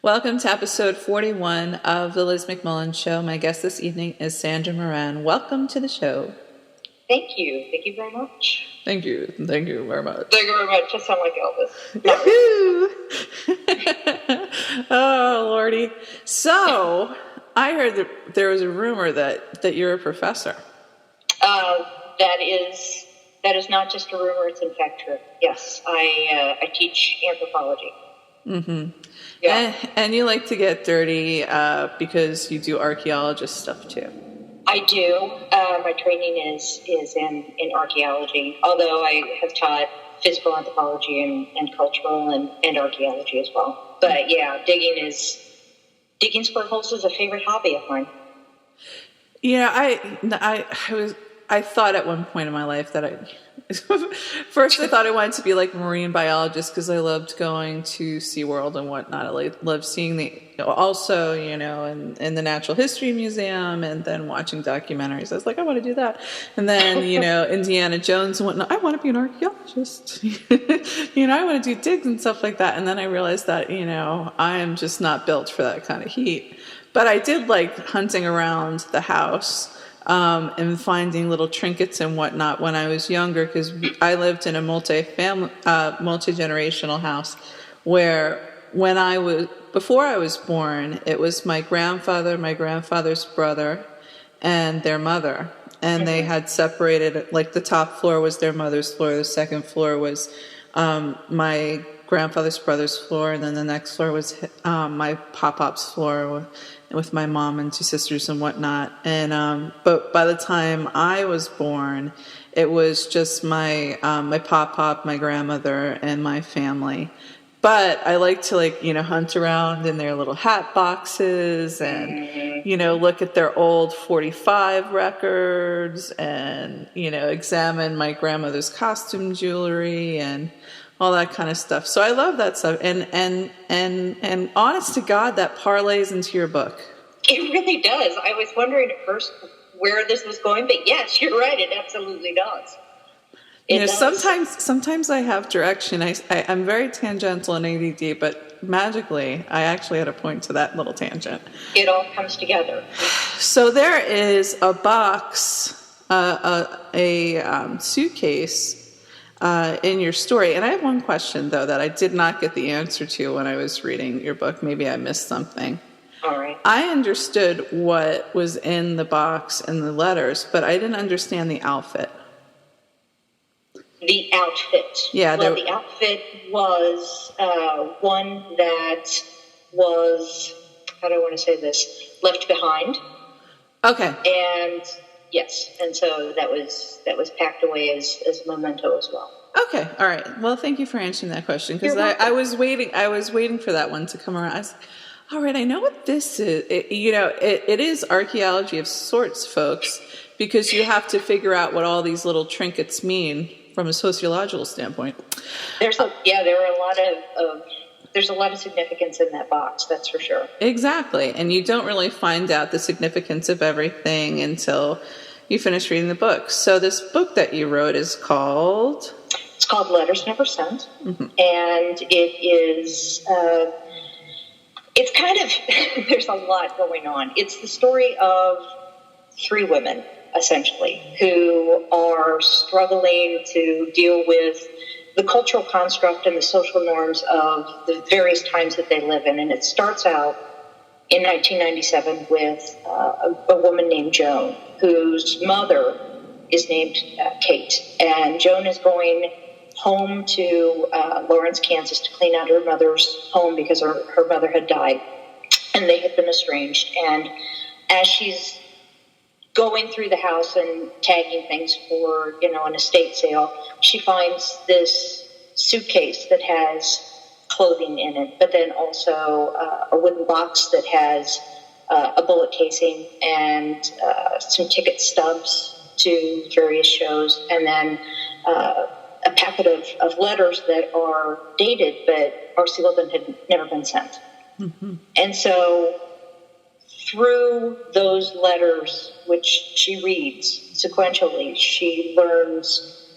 Welcome to episode 41 of the Liz McMullen Show. My guest this evening is Sandra Moran. Welcome to the show. Thank you. Thank you very much. Thank you. Thank you very much. Thank you very much. I sound like Elvis. Oh, Lordy. So, I heard that there was a rumor that you're a professor. That is not just a rumor. It's in fact true. Yes, I teach anthropology. Mm-hmm. Yeah. And you like to get dirty because you do archaeologist stuff too. I do. My training is in archaeology, although I have taught physical anthropology and cultural and archaeology as well. But yeah, digging square holes is a favorite hobby of mine. Yeah, I thought at one point in my life that first I thought I wanted to be like a marine biologist because I loved going to SeaWorld and whatnot. I loved seeing also, in the Natural History Museum and then watching documentaries. I was like, I want to do that. And then, Indiana Jones and whatnot. I want to be an archaeologist. I want to do digs and stuff like that. And then I realized that, I am just not built for that kind of heat. But I did like hunting around the house. And finding little trinkets and whatnot when I was younger, because I lived in a multi-generational house where before I was born, it was my grandfather, my grandfather's brother, and their mother. And they had separated, like the top floor was their mother's floor, the second floor was my grandfather's brother's floor, and then the next floor was my pop-pop's floor with my mom and two sisters and whatnot. And but by the time I was born, it was just my pop-pop, my grandmother, and my family. But I like to hunt around in their little hat boxes and look at their old 45 records and examine my grandmother's costume jewelry and all that kind of stuff. So I love that stuff. And honest to God, that parlays into your book. It really does. I was wondering at first where this was going, but yes, you're right. It absolutely does. It does. Sometimes I have direction. I'm very tangential and ADD, but magically, I actually had a point to that little tangent. It all comes together. So there is a box, a suitcase in your story. And I have one question, though, that I did not get the answer to when I was reading your book. Maybe I missed something. All right. I understood what was in the box and the letters, but I didn't understand the outfit. The outfit. Yeah. Well, the outfit was one that was, how do I want to say this, left behind. Okay. And yes, and so that was packed away as a memento as well. Okay, all right. Well, thank you for answering that question, because I was waiting for that one to come around. I was like, all right, I know what this is. It is archaeology of sorts, folks, because you have to figure out what all these little trinkets mean from a sociological standpoint. There's a lot of significance in that box, that's for sure. Exactly, and you don't really find out the significance of everything until you finish reading the book. So this book that you wrote is called? It's called Letters Never Sent, and it is... it's kind of, there's a lot going on. It's the story of three women, essentially, who are struggling to deal with the cultural construct and the social norms of the various times that they live in. And it starts out in 1997 with a woman named Joan, whose mother is named Kate. And Joan is going home to Lawrence, Kansas to clean out her mother's home because her mother had died and they had been estranged. And as she's going through the house and tagging things for, an estate sale, she finds this suitcase that has clothing in it, but then also a wooden box that has a bullet casing and some ticket stubs to various shows, and then a packet of letters that are dated but are sealed and had never been sent. Mm-hmm. And so through those letters, which she reads sequentially, she learns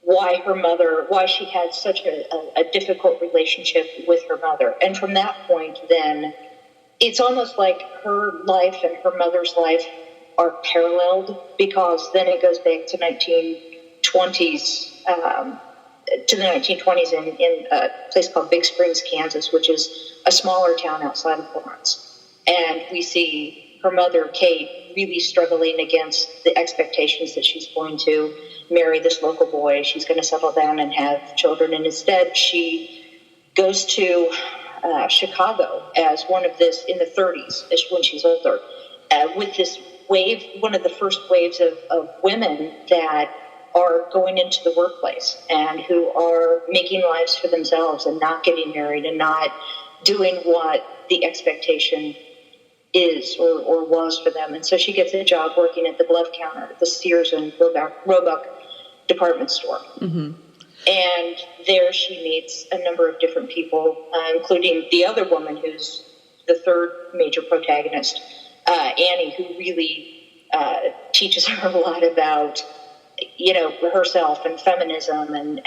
why she had such a difficult relationship with her mother. And from that point, then, it's almost like her life and her mother's life are paralleled, because then it goes back to 1920s, to the 1920s in a place called Big Springs, Kansas, which is a smaller town outside of Florence. And we see her mother, Kate, really struggling against the expectations that she's going to marry this local boy. She's going to settle down and have children. And instead, she goes to Chicago as one of this, in the 30s, when she's older, with this wave, one of the first waves of women that are going into the workplace and who are making lives for themselves and not getting married and not doing what the expectation is or was for them. And so she gets a job working at the glove counter at the Sears and Roebuck department store. Mm-hmm. And there she meets a number of different people, including the other woman who's the third major protagonist, Annie, who really teaches her a lot about, herself and feminism and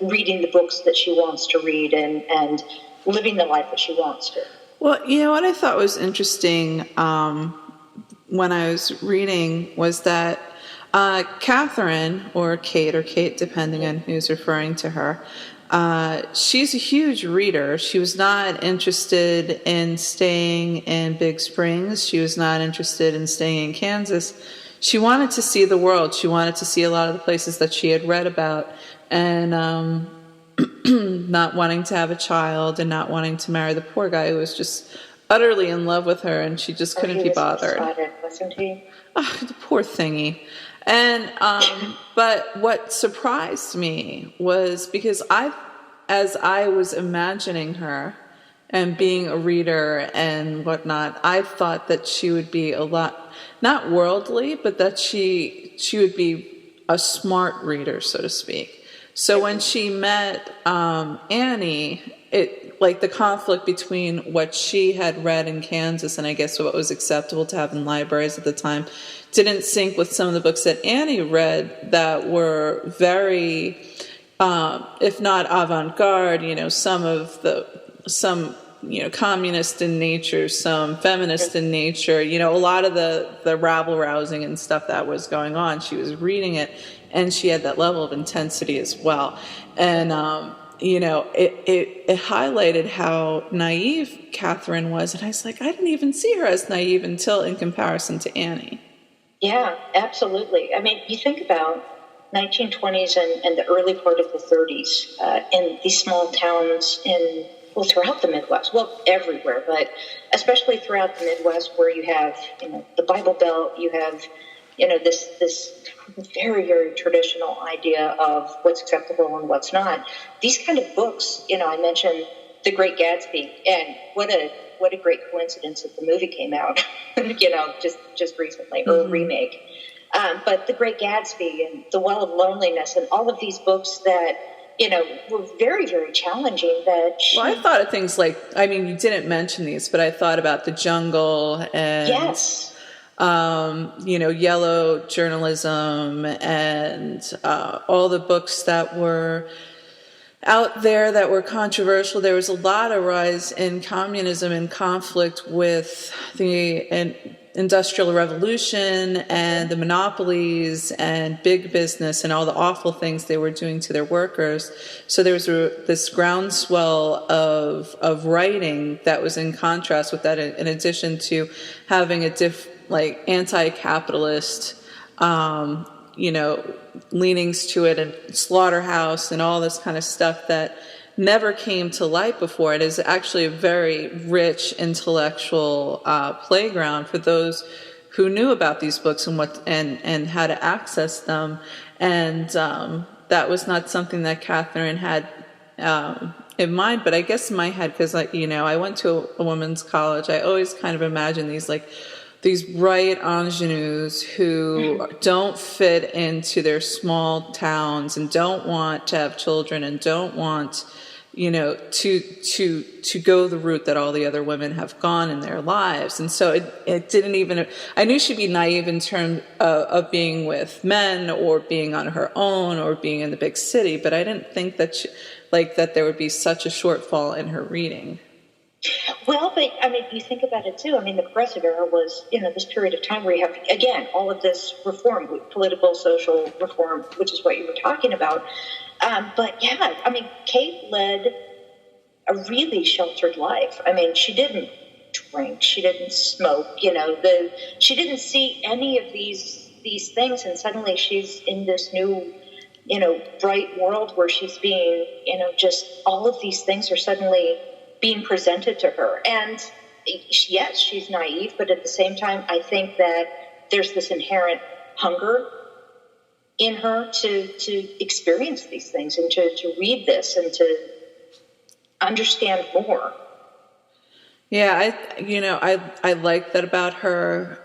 reading the books that she wants to read and living the life that she wants to. Well, what I thought was interesting when I was reading was that Catherine, or Kate, depending on who's referring to her, she's a huge reader. She was not interested in staying in Big Springs. She was not interested in staying in Kansas. She wanted to see the world. She wanted to see a lot of the places that she had read about, and not wanting to have a child and not wanting to marry the poor guy who was just utterly in love with her, and she just couldn't be bothered. Wasn't he? Oh, the poor thingy. And but what surprised me was, because as I was imagining her and being a reader and whatnot, I thought that she would be a lot, not worldly, but that she would be a smart reader, so to speak. So when she met Annie, the conflict between what she had read in Kansas and I guess what was acceptable to have in libraries at the time didn't sync with some of the books that Annie read that were very, if not avant-garde, some communist in nature, some feminist in nature, a lot of the rabble-rousing and stuff that was going on. She was reading it, and she had that level of intensity as well. And, it highlighted how naive Catherine was. And I was like, I didn't even see her as naive until in comparison to Annie. Yeah, absolutely. I mean, you think about 1920s and the early part of the 30s in these small towns throughout the Midwest, everywhere, but especially throughout the Midwest, where you have, the Bible Belt, you have, this very, very traditional idea of what's acceptable and what's not. These kind of books, I mentioned The Great Gatsby, and what a great coincidence that the movie came out, just recently, or a remake. But The Great Gatsby and The Well of Loneliness and all of these books that, were very, very challenging. I thought of things like, you didn't mention these, but I thought about The Jungle and, yes. Yellow Journalism and all the books that were out there that were controversial. There was a lot of rise in communism and conflict with the Industrial Revolution and the monopolies and big business and all the awful things they were doing to their workers. So there was this groundswell of writing that was in contrast with that, in addition to having a anti-capitalist leanings to it, and slaughterhouse and all this kind of stuff that never came to light before. It is actually a very rich intellectual playground for those who knew about these books and how to access them. And that was not something that Catherine had in mind, but I guess in my head, because I went to a women's college, I always kind of imagine these bright ingenues who don't fit into their small towns and don't want to have children and don't want to go the route that all the other women have gone in their lives. And so it didn't even, I knew she'd be naive in terms of being with men or being on her own or being in the big city, but I didn't think that that there would be such a shortfall in her reading. Well, but I mean, you think about it too. I mean, the Progressive Era was, this period of time where you have, again, all of this reform, political, social reform, which is what you were talking about. But yeah, I mean, Kate led a really sheltered life. I mean, she didn't drink, she didn't smoke, she didn't see any of these things, and suddenly she's in this new, bright world where she's being, just all of these things are suddenly being presented to her. And yes, she's naive, but at the same time, I think that there's this inherent hunger in her to experience these things and to read this and to understand more. Yeah, I like that about her.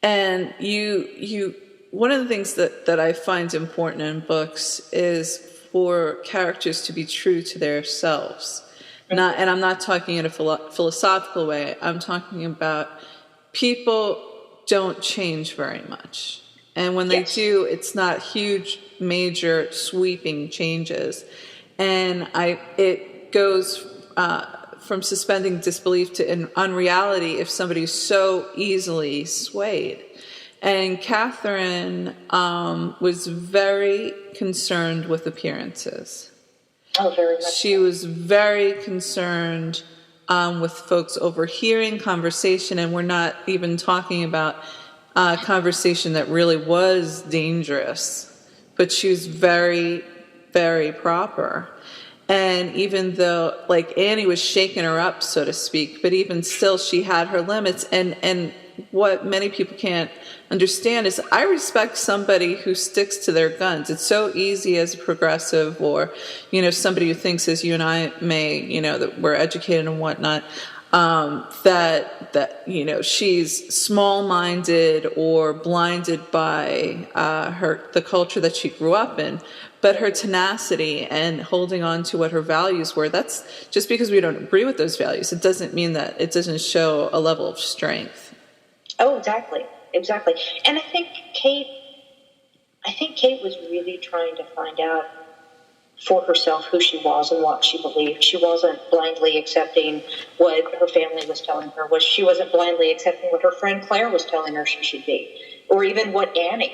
And you one of the things that I find important in books is for characters to be true to themselves. And I'm not talking in a philosophical way. I'm talking about people don't change very much. And when they do, it's not huge, major, sweeping changes. And it goes from suspending disbelief to unreality if somebody's so easily swayed. And Catherine was very concerned with appearances. Oh, very much. She was very concerned with folks overhearing conversation, and we're not even talking about conversation that really was dangerous, but she was very, very proper. And even though, Annie was shaking her up, so to speak, but even still, she had her limits. And what many people can't understand is I respect somebody who sticks to their guns. It's so easy as a progressive or, somebody who thinks as you and I may, that we're educated and whatnot, that she's small-minded or blinded by the culture that she grew up in. But her tenacity and holding on to what her values were, that's just because we don't agree with those values. It doesn't mean that it doesn't show a level of strength. Oh, exactly. And I think Kate was really trying to find out for herself who she was and what she believed. She wasn't blindly accepting what her family was telling her. She wasn't blindly accepting what her friend Claire was telling her she should be, or even what Annie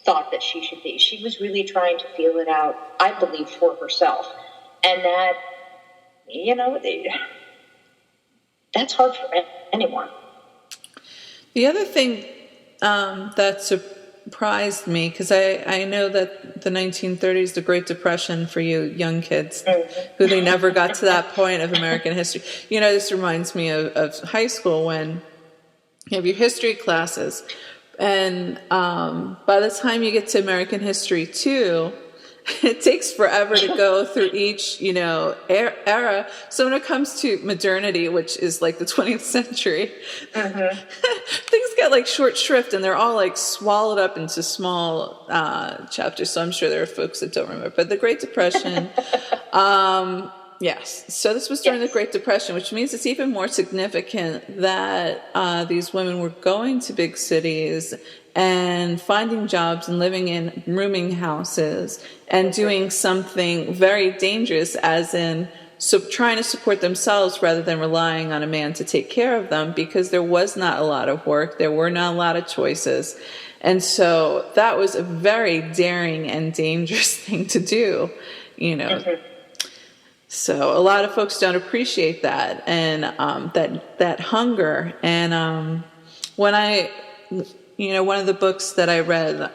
thought that she should be. She was really trying to feel it out, I believe, for herself. And that, that's hard for anyone. The other thing that surprised me, because I know that the 1930s, the Great Depression for you young kids, who they never got to that point of American history. This reminds me of high school when you have your history classes. And by the time you get to American history 2, it takes forever to go through each, era. So when it comes to modernity, which is the 20th century, things get short shrift and they're all swallowed up into small chapters. So I'm sure there are folks that don't remember. But the Great Depression, yes. So this was during the Great Depression, which means it's even more significant that these women were going to big cities and finding jobs and living in rooming houses and doing something very dangerous, as in trying to support themselves rather than relying on a man to take care of them, because there was not a lot of work. There were not a lot of choices. And so that was a very daring and dangerous thing to do, So a lot of folks don't appreciate that and that hunger. And when one of the books that I read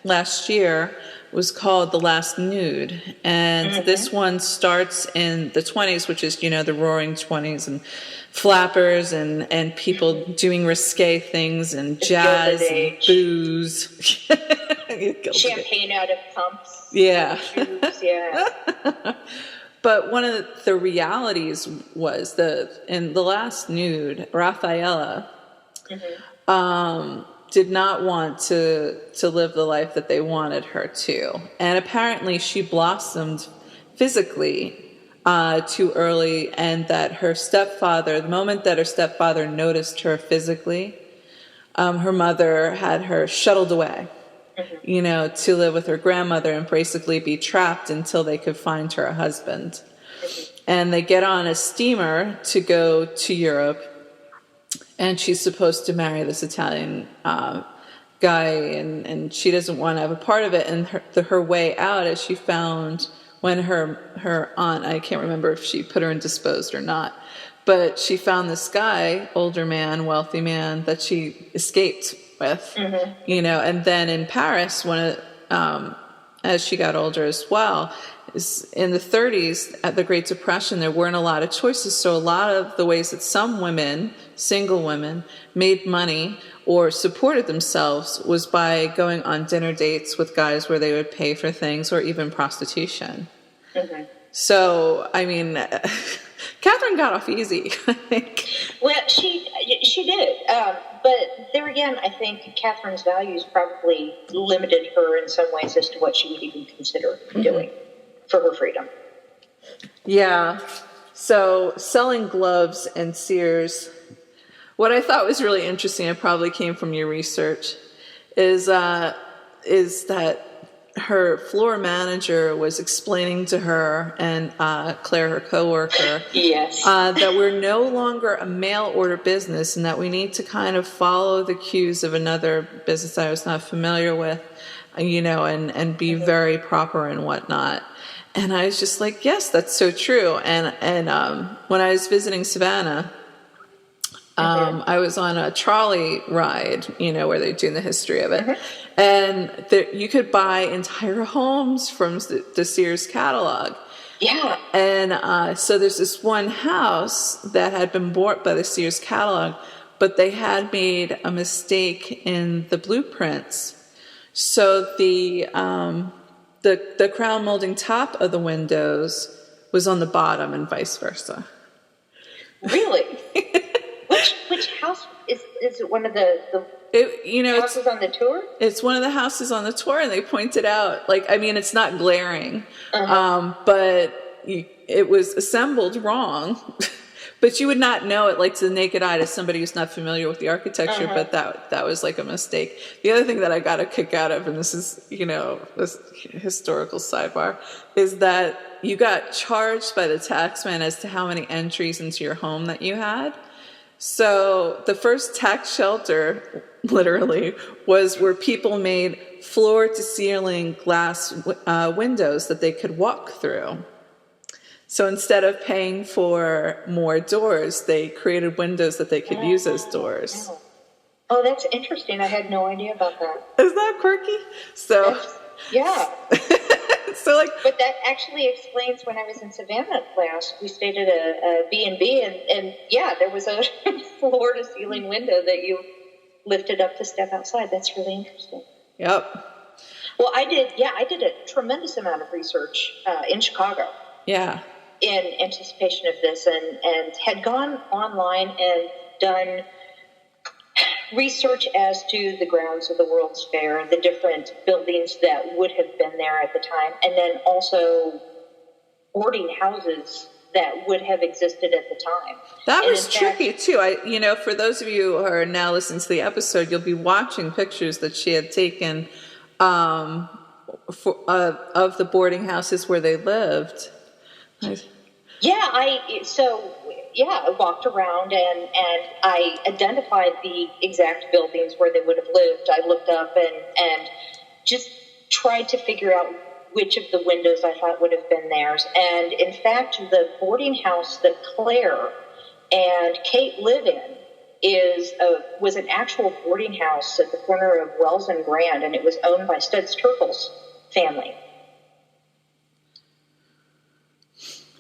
last year was called The Last Nude. And this one starts in the 20s, which is, the roaring 20s, and flappers and people doing risque things and jazz and booze. Champagne out of pumps. Yeah. Shoes, yeah. But one of the realities was in The Last Nude, Rafaela, did not want to live the life that they wanted her to. And apparently she blossomed physically too early, and that her stepfather, the moment that her stepfather noticed her physically, her mother had her shuttled away, to live with her grandmother and basically be trapped until they could find her a husband. And they get on a steamer to go to Europe, and she's supposed to marry this Italian guy, and she doesn't want to have a part of it. And her way out is she found, when her aunt, I can't remember if she put her in disposed or not, but she found this guy, older man, wealthy man, that she escaped with, and then in Paris, as she got older as well, in the 30s, at the Great Depression, there weren't a lot of choices. So a lot of the ways that some women, single women, made money or supported themselves was by going on dinner dates with guys where they would pay for things, or even prostitution. So, I mean, Catherine got off easy, I think. Well, she did. But there again, I think Catherine's values probably limited her in some ways as to what she would even consider doing for her freedom. Yeah. So selling gloves and Sears, what I thought was really interesting, it probably came from your research, is that her floor manager was explaining to her and Claire, her coworker, yes, that we're no longer a mail order business, and that we need to kind of follow the cues of another business I was not familiar with, and be very proper and whatnot. And I was just like, yes, that's so true. And when I was visiting Savannah, I was on a trolley ride, where they're doing the history of it. And you could buy entire homes from the Sears catalog. Yeah. And so there's this one house that had been bought by the Sears catalog, but they had made a mistake in the blueprints. So the crown molding top of the windows was on the bottom and vice versa. Really? Which house is it? One of the houses on the tour? It's one of the houses on the tour, and they pointed out, it's not glaring, but it was assembled wrong. But you would not know it, to the naked eye, to somebody who's not familiar with the architecture. But that was like a mistake. The other thing that I got a kick out of, and this is this historical sidebar, is that you got charged by the taxman as to how many entries into your home that you had. So the first tax shelter, literally, was where people made floor-to-ceiling glass windows that they could walk through. So instead of paying for more doors, they created windows that they could use as doors. Oh, that's interesting. I had no idea about that. Isn't that quirky? Yeah. But that actually explains when I was in Savannah class, we stayed at a B&B, and yeah, there was a floor-to-ceiling window that you lifted up to step outside. That's really interesting. Yep. Well, I did a tremendous amount of research in Chicago. Yeah. In anticipation of this, and had gone online and done research as to the grounds of the World's Fair, the different buildings that would have been there at the time, and then also boarding houses that would have existed at the time. That was tricky too. For those of you who are now listening to the episode, you'll be watching pictures that she had taken of the boarding houses where they lived. I walked around and I identified the exact buildings where they would have lived. I looked up and just tried to figure out which of the windows I thought would have been theirs. And in fact, the boarding house that Claire and Kate live in was an actual boarding house at the corner of Wells and Grand, and it was owned by Studs Terkel's family.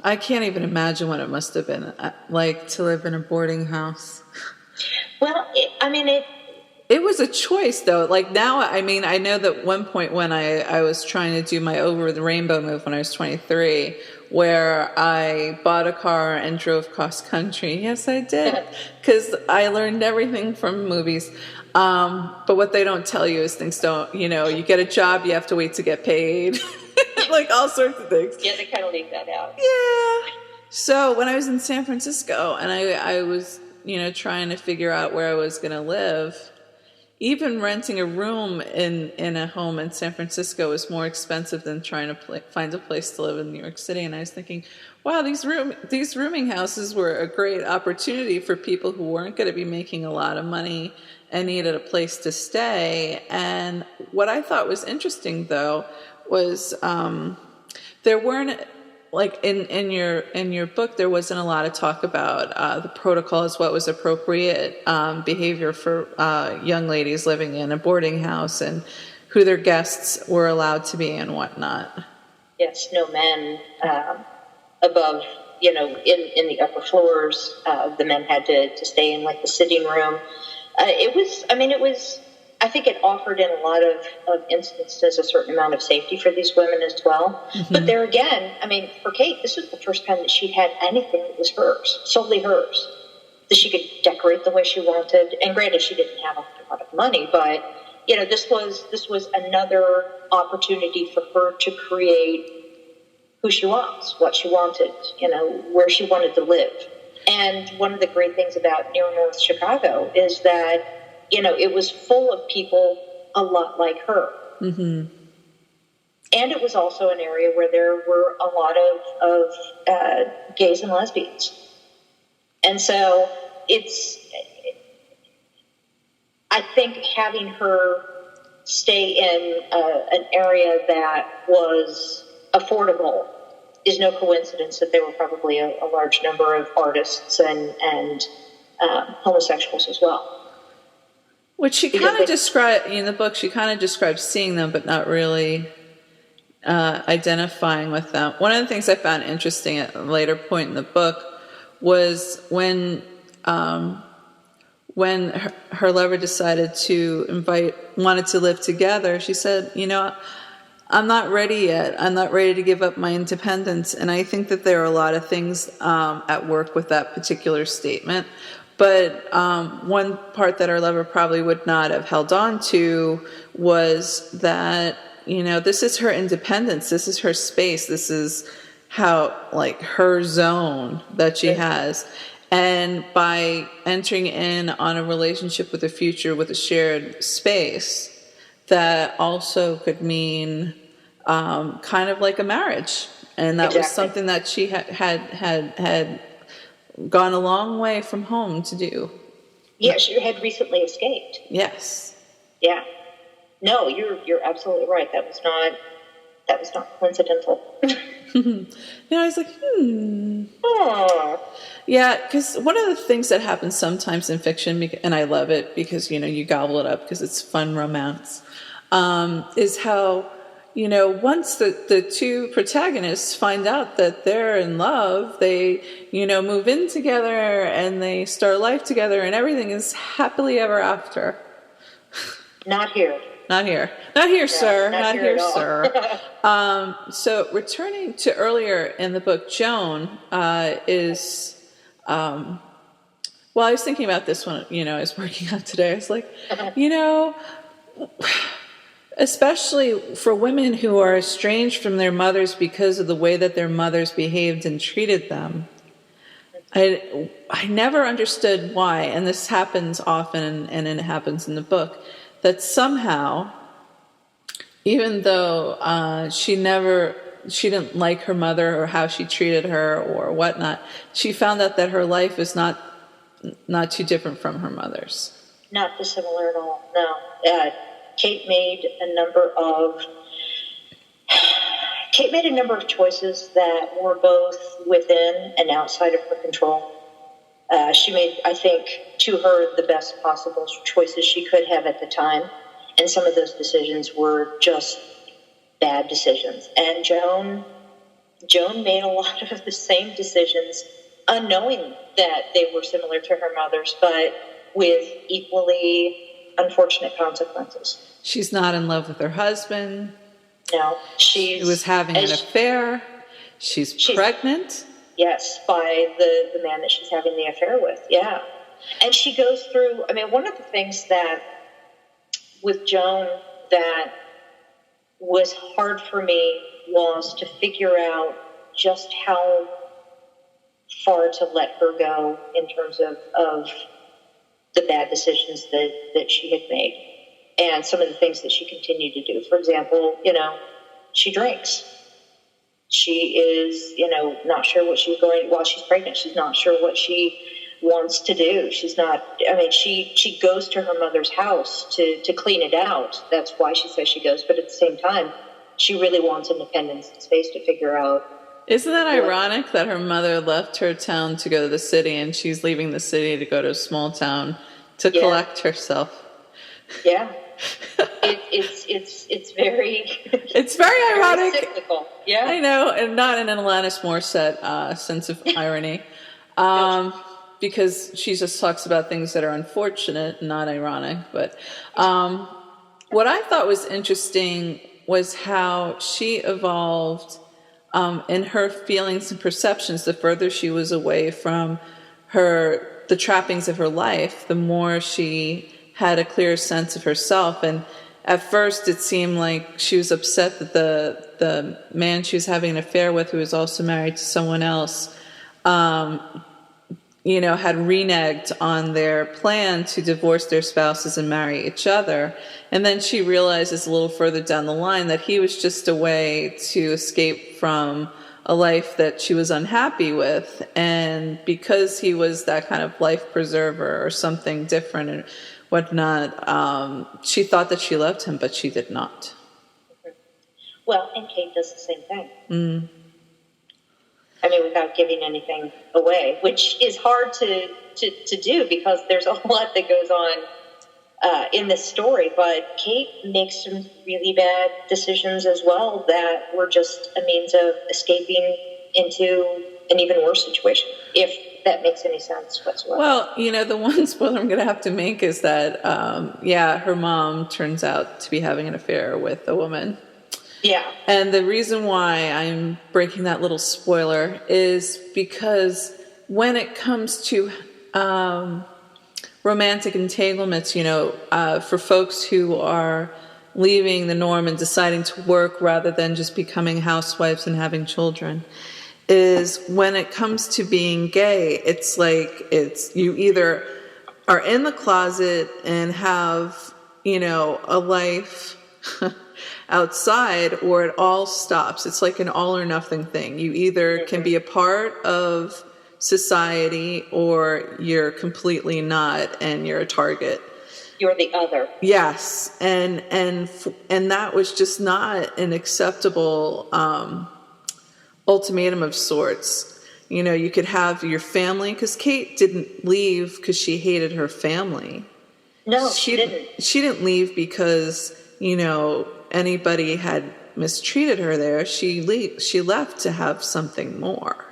I can't even imagine what it must have been like to live in a boarding house. Well, it was a choice, though. Now, I know that one point when I was trying to do my Over the Rainbow move when I was 23, where I bought a car and drove cross country. Yes, I did, because I learned everything from movies. But what they don't tell you is things don't, you get a job, you have to wait to get paid. Like all sorts of things. Yeah, they kind of leave that out. Yeah. So when I was in San Francisco and I was, trying to figure out where I was going to live, even renting a room in a home in San Francisco was more expensive than trying to find a place to live in New York City. And I was thinking, wow, these rooming houses were a great opportunity for people who weren't going to be making a lot of money and needed a place to stay. And what I thought was interesting, though, was there weren't, like in your book, there wasn't a lot of talk about the protocols, what was appropriate behavior for young ladies living in a boarding house, and who their guests were allowed to be and whatnot. Yes, no men above, in the upper floors. The men had to stay in like the sitting room. I think it offered in a lot of instances a certain amount of safety for these women as well. Mm-hmm. But there again, for Kate, this was the first time that she'd had anything that was hers, solely hers, that she could decorate the way she wanted. And granted, she didn't have a lot of money, but this was another opportunity for her to create who she was, what she wanted, where she wanted to live. And one of the great things about near North Chicago is that it was full of people a lot like her. Mm-hmm. And it was also an area where there were a lot of gays and lesbians. And so I think having her stay in an area that was affordable is no coincidence that there were probably a large number of artists and homosexuals as well. Which she kind of described in the book. She kind of describes seeing them, but not really identifying with them. One of the things I found interesting at a later point in the book was when her lover decided to wanted to live together. She said, I'm not ready yet. I'm not ready to give up my independence. And I think that there are a lot of things at work with that particular statement. But one part that our lover probably would not have held on to was that, this is her independence. This is her space. This is her zone that she has. And by entering in on a relationship with a future with a shared space, that also could mean kind of like a marriage. And that was something that she had gone a long way from home to do. Yeah, she had recently escaped. Yes. Yeah. No, you're absolutely right. That was not coincidental. I was like, Oh. Yeah, because one of the things that happens sometimes in fiction, and I love it because, you gobble it up because it's fun romance, is how, once the two protagonists find out that they're in love, they, move in together and they start life together and everything is happily ever after. Not here. Not here. Not here, sir. Not here, sir. So returning to earlier in the book, Joan is... well, I was thinking about this one, I was working on today. I was like, especially for women who are estranged from their mothers because of the way that their mothers behaved and treated them, I never understood why, and this happens often, and it happens in the book, that somehow, even though she didn't like her mother or how she treated her or whatnot, she found out that her life is not too different from her mother's. Not dissimilar at all, no. Kate made a number of choices that were both within and outside of her control. She made, I think, to her, the best possible choices she could have at the time. And some of those decisions were just bad decisions. And Joan made a lot of the same decisions, unknowing that they were similar to her mother's, but with equally unfortunate consequences. She's not in love with her husband. No, she was having an affair. She's pregnant. Yes, by the man that she's having the affair with, yeah. And she goes through, one of the things that with Joan that was hard for me was to figure out just how far to let her go in terms of the bad decisions that she had made and some of the things that she continued to do. For example, she drinks. She is, not sure what she's going, while she's pregnant, she's not sure what she wants to do. She's not, she goes to her mother's house to clean it out. That's why she says she goes. But at the same time, she really wants independence and space to figure out. Isn't that ironic that her mother left her town to go to the city and she's leaving the city to go to a small town to collect herself? Yeah. It's very ironic. Cyclical. Yeah, I know, and not in an Alanis Morissette sense of irony, because she just talks about things that are unfortunate, not ironic. But what I thought was interesting was how she evolved in her feelings and perceptions. The further she was away from the trappings of her life, the more she had a clear sense of herself. And at first it seemed like she was upset that the man she was having an affair with, who was also married to someone else, had reneged on their plan to divorce their spouses and marry each other. And then she realizes a little further down the line that he was just a way to escape from a life that she was unhappy with. And because he was that kind of life preserver or something different and whatnot, she thought that she loved him, but she did not. Well, and Kate does the same thing. Mm. Without giving anything away, which is hard to do because there's a lot that goes on in this story. But Kate makes some really bad decisions as well that were just a means of escaping into an even worse situation, if that makes any sense whatsoever. Well, the one spoiler I'm going to have to make is that, her mom turns out to be having an affair with a woman. Yeah. And the reason why I'm breaking that little spoiler is because when it comes to romantic entanglements, for folks who are leaving the norm and deciding to work rather than just becoming housewives and having children, is when it comes to being gay, it's like you either are in the closet and have, a life outside, or it all stops. It's like an all or nothing thing. You either can be a part of society or you're completely not, and you're a target. You're the other. Yes. And that was just not an acceptable ultimatum of sorts. You could have your family, because Kate didn't leave because she hated her family. No, she didn't. She didn't leave because, anybody had mistreated her there. She left to have something more.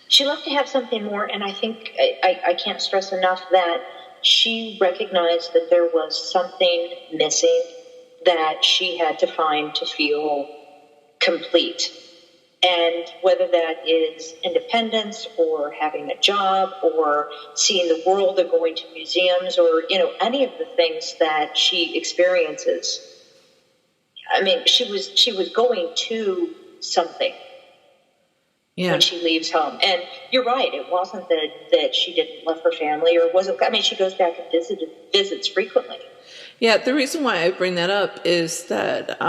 She left to have something more, and I think I can't stress enough that she recognized that there was something missing that she had to find to feel complete. And whether that is independence or having a job or seeing the world or going to museums or, any of the things that she experiences. She was going to something when she leaves home. And you're right, it wasn't that she didn't love her family, or wasn't. She goes back and visits frequently. Yeah, the reason why I bring that up is that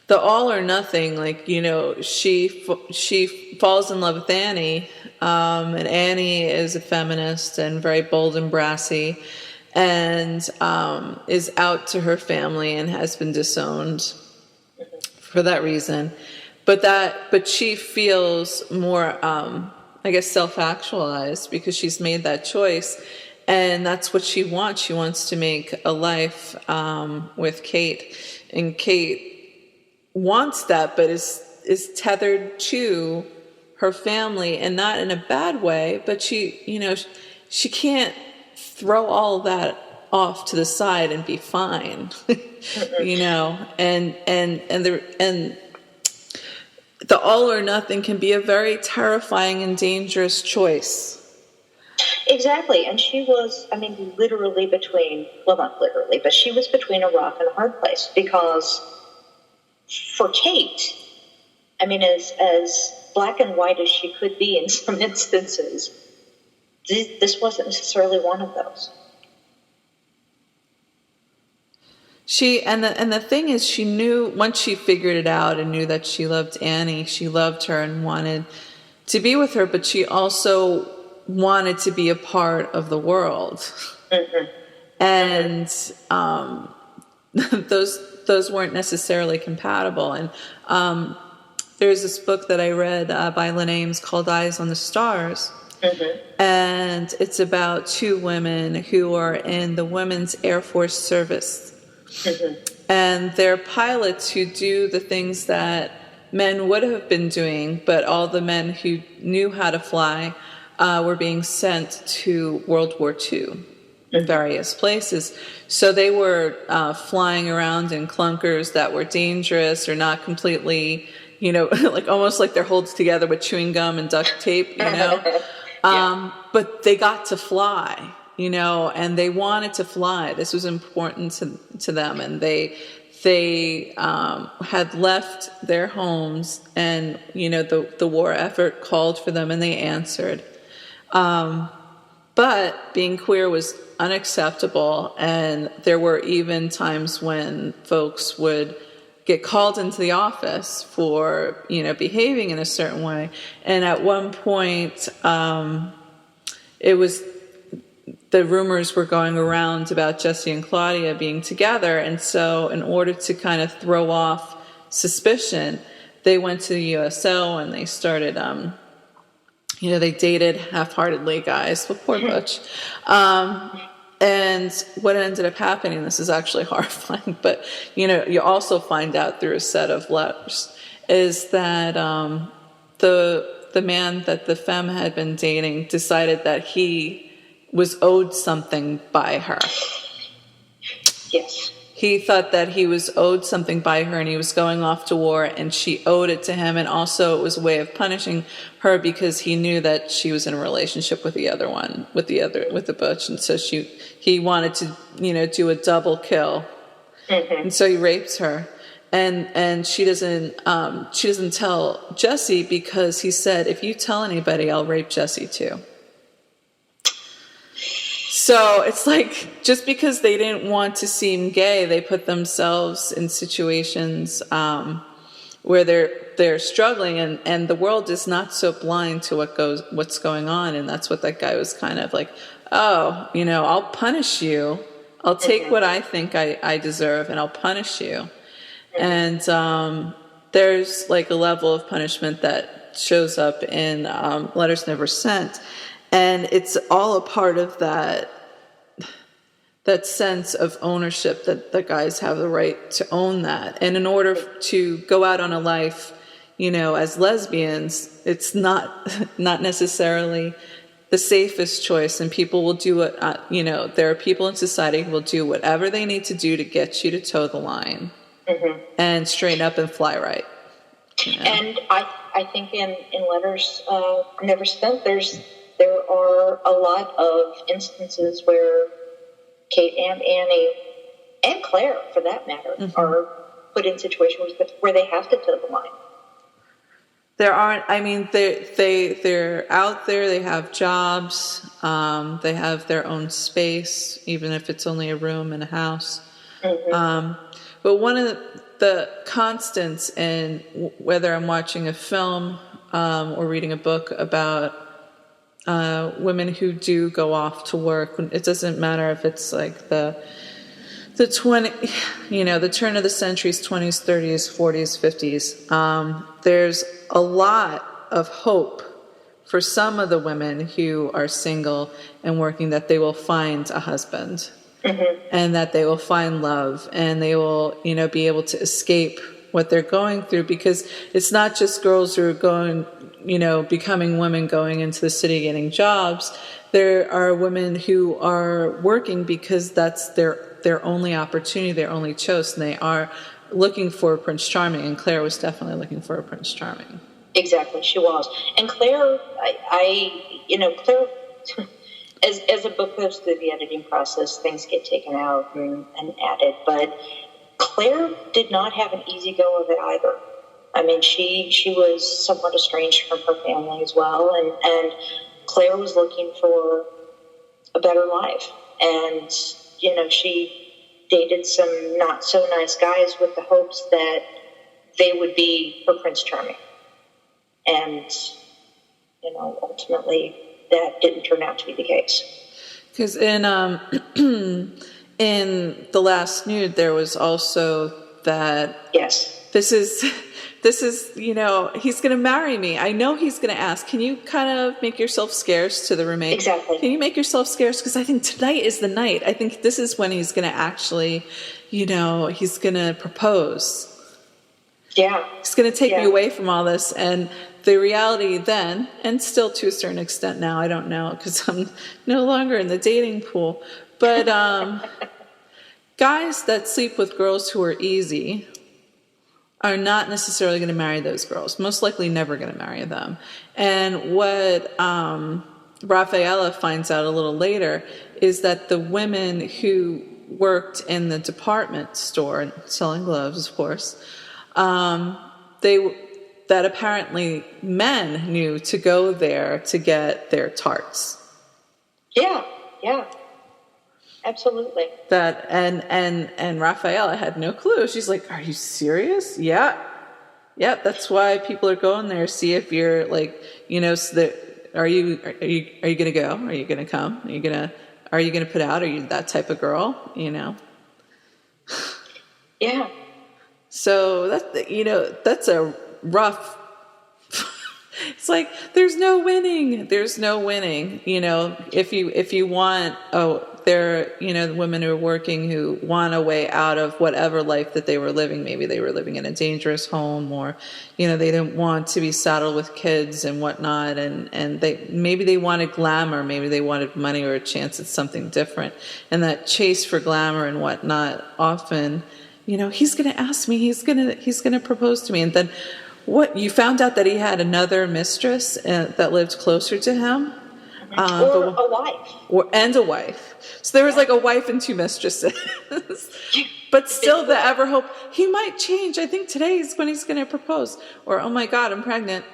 the all or nothing, she falls in love with Annie, and Annie is a feminist and very bold and brassy, and is out to her family and has been disowned for that reason. But she feels more, self-actualized because she's made that choice, and that's what she wants. She wants to make a life with Kate, and Kate wants that, but is tethered to her family, and not in a bad way, but she can't throw all that off to the side and be fine. and the all or nothing can be a very terrifying and dangerous choice. Exactly. And she was, I mean, literally between, well, not literally, but she was between a rock and a hard place, because for Kate, I mean, as black and white as she could be in some instances, this wasn't necessarily one of those. And the thing is, she knew, once she figured it out and knew that she loved Annie, she loved her and wanted to be with her, but she also wanted to be a part of the world. Mm-hmm. And those weren't necessarily compatible. And there's this book that I read by Lynn Ames called Eyes on the Stars. Mm-hmm. And it's about two women who are in the Women's Air Force Service. Mm-hmm. And they're pilots who do the things that men would have been doing, but all the men who knew how to fly were being sent to World War II in various places. So they were flying around in clunkers that were dangerous or not completely, like almost like they're held together with chewing gum and duct tape, Yeah. But they got to fly, and they wanted to fly. This was important to them, and they had left their homes, and the war effort called for them, and they answered. But being queer was unacceptable, and there were even times when folks would get called into the office for behaving in a certain way. And at one point, it was, the rumors were going around about Jesse and Claudia being together, and so in order to kind of throw off suspicion, they went to the USO and they started they dated half-heartedly, guys, with poor Butch. And what ended up happening, this is actually horrifying, but, you also find out through a set of letters, is that the man that the femme had been dating decided that he was owed something by her. Yes. He thought that he was owed something by her, and he was going off to war, and she owed it to him. And also it was a way of punishing her because he knew that she was in a relationship with the other one, with the Butch. And so he wanted to, do a double kill. Mm-hmm. And so he rapes her. And she doesn't tell Jesse, because he said, if you tell anybody, I'll rape Jesse too. So it's like, just because they didn't want to seem gay, they put themselves in situations where they're struggling, and the world is not so blind to what's going on. And that's what that guy was kind of like, oh, I'll punish you. I'll take what I think I deserve, and I'll punish you. And there's like a level of punishment that shows up in Letters Never Sent. And it's all a part of that sense of ownership, that the guys have the right to own that. And in order to go out on a life, as lesbians, it's not necessarily the safest choice. And people will do what, there are people in society who will do whatever they need to do to get you to toe the line. Mm-hmm. And straighten up and fly right. And I think in Letters Never Spent, there are a lot of instances where Kate and Annie, and Claire for that matter, mm-hmm. are put in situations where they have to toe the line. There aren't, they're out there, they have jobs, they have their own space, even if it's only a room in a house. Mm-hmm. But one of the constants in whether I'm watching a film or reading a book about women who do go off to work, it doesn't matter if it's like the the turn of the centuries, 20s, 30s, 40s, 50s, there's a lot of hope for some of the women who are single and working, that they will find a husband, mm-hmm. and that they will find love, and they will, be able to escape what they're going through, because it's not just girls who are going, becoming women, going into the city, getting jobs. There are women who are working because that's their only opportunity, their only choice, and they are looking for a Prince Charming, and Claire was definitely looking for a Prince Charming. Exactly, she was. And Claire, Claire, as a book goes through the editing process, things get taken out and added. But Claire did not have an easy go of it either. I mean, she was somewhat estranged from her family as well, and Claire was looking for a better life. And, she dated some not so nice guys with the hopes that they would be her Prince Charming. And, ultimately that didn't turn out to be the case. Because in in The Last Nude, there was also that. Yes. This is, he's going to marry me. I know he's going to ask, can you kind of make yourself scarce to the roommate? Exactly. Can you make yourself scarce? Because I think tonight is the night. I think this is when he's going to actually, he's going to propose. Yeah. He's going to take me away from all this. And the reality then, and still to a certain extent now, I don't know, because I'm no longer in the dating pool. But guys that sleep with girls who are easy are not necessarily going to marry those girls. Most likely never going to marry them. And what Rafaela finds out a little later is that the women who worked in the department store, selling gloves, of course, that apparently men knew to go there to get their tarts. Yeah. Absolutely. That and Rafaela had no clue. She's like, "Are you serious?" Yeah. That's why people are going there. See if you're like, so that, are you gonna go? Are you gonna come? Are you gonna put out? Are you that type of girl? Yeah. So that's a rough. It's like there's no winning. There's no winning. If you want, there the women who are working who want a way out of whatever life that they were living. Maybe they were living in a dangerous home, or they didn't want to be saddled with kids and whatnot, and they wanted glamour, maybe they wanted money or a chance at something different, and that chase for glamour and whatnot often, he's going to ask me, he's going to propose to me, and then. What, you found out that he had another mistress that lived closer to him? Or a wife. And a wife. So there was like a wife and two mistresses. But still the ever hope, he might change. I think today is when he's going to propose. Or, oh my God, I'm pregnant.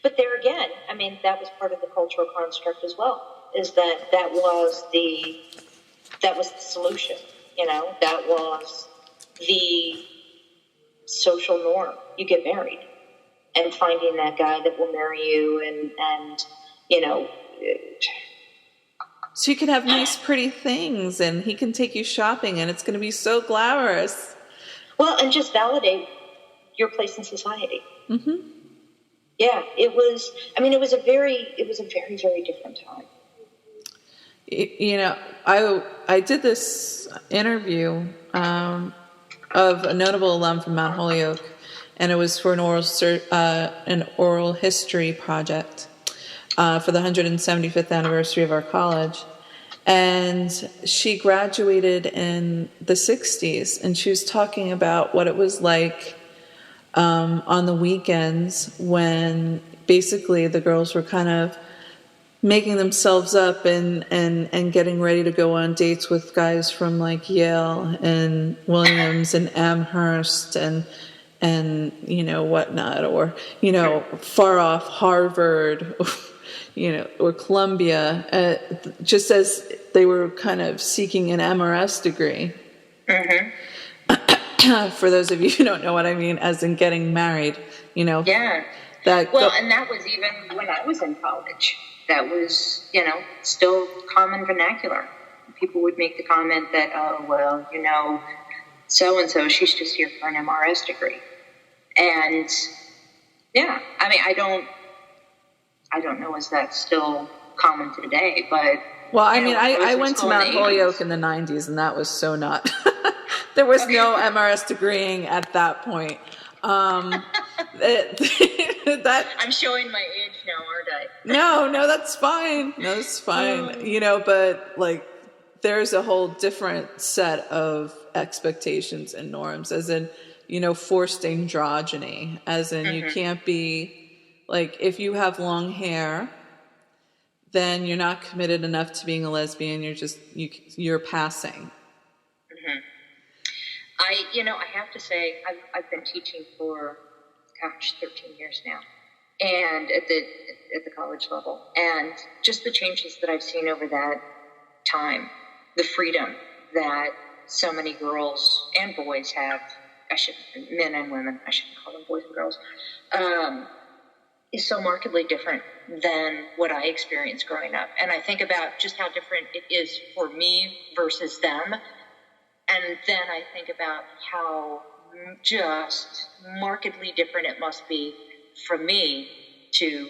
But there again, I mean, that was part of the cultural construct as well, is that was the solution. That was the social norm. You get married, and finding that guy that will marry you, and so you can have nice, pretty things, and he can take you shopping, and it's going to be so glamorous. Well, and just validate your place in society. Mm-hmm. Yeah, it was. I mean, it was a very, very different time. I did this interview of a notable alum from Mount Holyoke, and it was for an oral history project for the 175th anniversary of our college. And she graduated in the 60s, and she was talking about what it was like on the weekends when basically the girls were kind of making themselves up and getting ready to go on dates with guys from like Yale and Williams and Amherst and whatnot, or far off Harvard, or Columbia, just as they were kind of seeking an MRS degree. Mm-hmm. For those of you who don't know what I mean, as in getting married, Yeah. And that was even when I was in college. That was, still common vernacular. People would make the comment that, oh, well, so-and-so, she's just here for an MRS degree. And, yeah, I mean, I don't know, is that still common today, but... Well, I mean, I went to Mount Holyoke in the 90s, and that was so not... There was no MRS degreeing at that point. That I'm showing my age now, aren't I? No, that's fine. No, that's fine. But like, there's a whole different set of expectations and norms, as in, forced androgyny, as in you can't be like, if you have long hair, then you're not committed enough to being a lesbian. You're passing. Mm-hmm. I have to say, I've been teaching for, 13 years now, and at the college level, and just the changes that I've seen over that time, the freedom that so many girls and boys have, men and women, I shouldn't call them boys and girls, is so markedly different than what I experienced growing up. And I think about just how different it is for me versus them. And then I think about how just markedly different it must be from me to,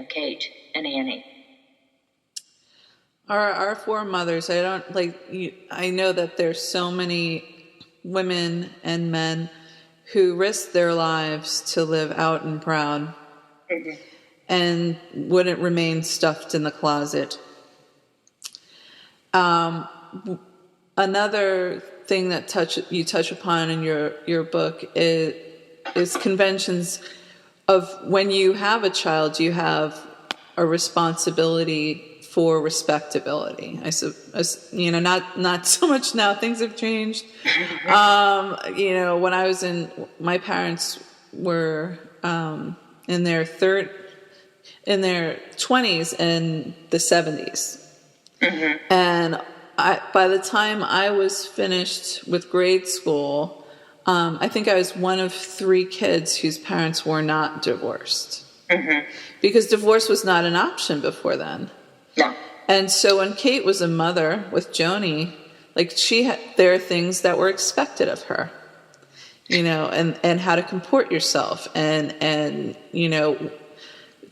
Kate and Annie. Our four mothers, I know that there's so many women and men who risk their lives to live out and proud, mm-hmm. and wouldn't remain stuffed in the closet. Another thing that you touch upon in your book is conventions of when you have a child, you have a responsibility for respectability. Not so much now. Things have changed. When I was my parents were in their 20s and the 70s, mm-hmm. and by the time I was finished with grade school, I think I was one of 3 kids whose parents were not divorced, mm-hmm. because divorce was not an option before then. No. And so when Kate was a mother with Joni, there are things that were expected of her, and how to comport yourself, and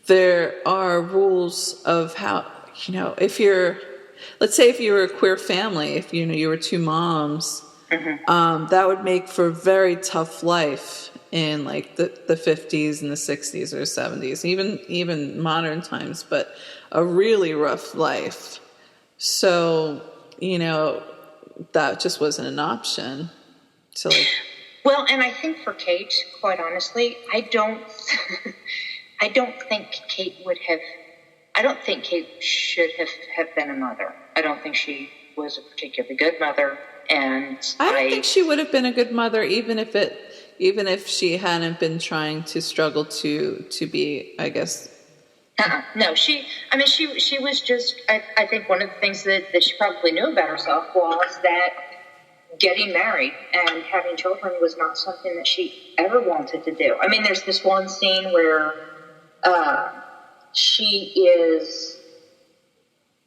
there are rules of how, let's say if you were a queer family, if you were 2 moms, mm-hmm. That would make for a very tough life in the 50s and the 60s or 70s, even modern times, but a really rough life. So, that just wasn't an option. So well, and I think for Kate, quite honestly, I don't think Kate should have been a mother. I don't think she was a particularly good mother, and I don't think she would have been a good mother even if she hadn't been trying to struggle to be, I guess. No, she was just, I think one of the things that she probably knew about herself was that getting married and having children was not something that she ever wanted to do. I mean, there's this one scene where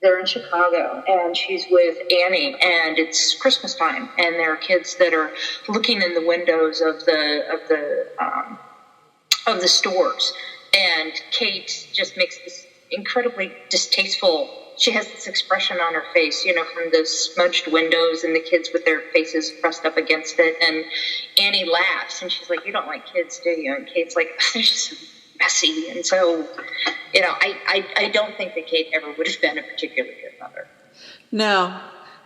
they're in Chicago, and she's with Annie, and it's Christmas time, and there are kids that are looking in the windows of the stores, and Kate just makes this incredibly distasteful. She has this expression on her face, from the smudged windows and the kids with their faces pressed up against it, and Annie laughs, and she's like, "You don't like kids, do you?" And Kate's like, "They're just messy." And so, I don't think that Kate ever would have been a particularly good mother. No,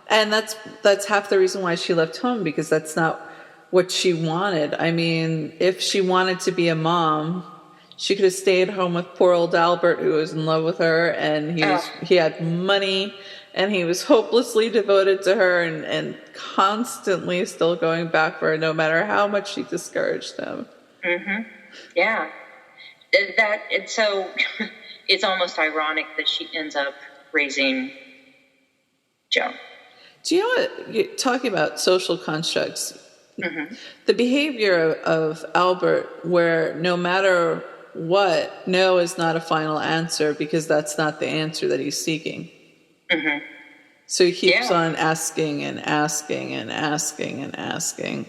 and that's half the reason why she left home, because that's not what she wanted. I mean, if she wanted to be a mom, she could have stayed home with poor old Albert, who was in love with her, and he had money, and he was hopelessly devoted to her, and constantly still going back for her, no matter how much she discouraged him. Mm-hmm. Yeah. So it's almost ironic that she ends up raising Joe. Do you know what? You're talking about social constructs. Mm-hmm. The behavior of Albert, where no matter what, no is not a final answer, because that's not the answer that he's seeking. Mm-hmm. So he keeps on asking and asking and asking and asking.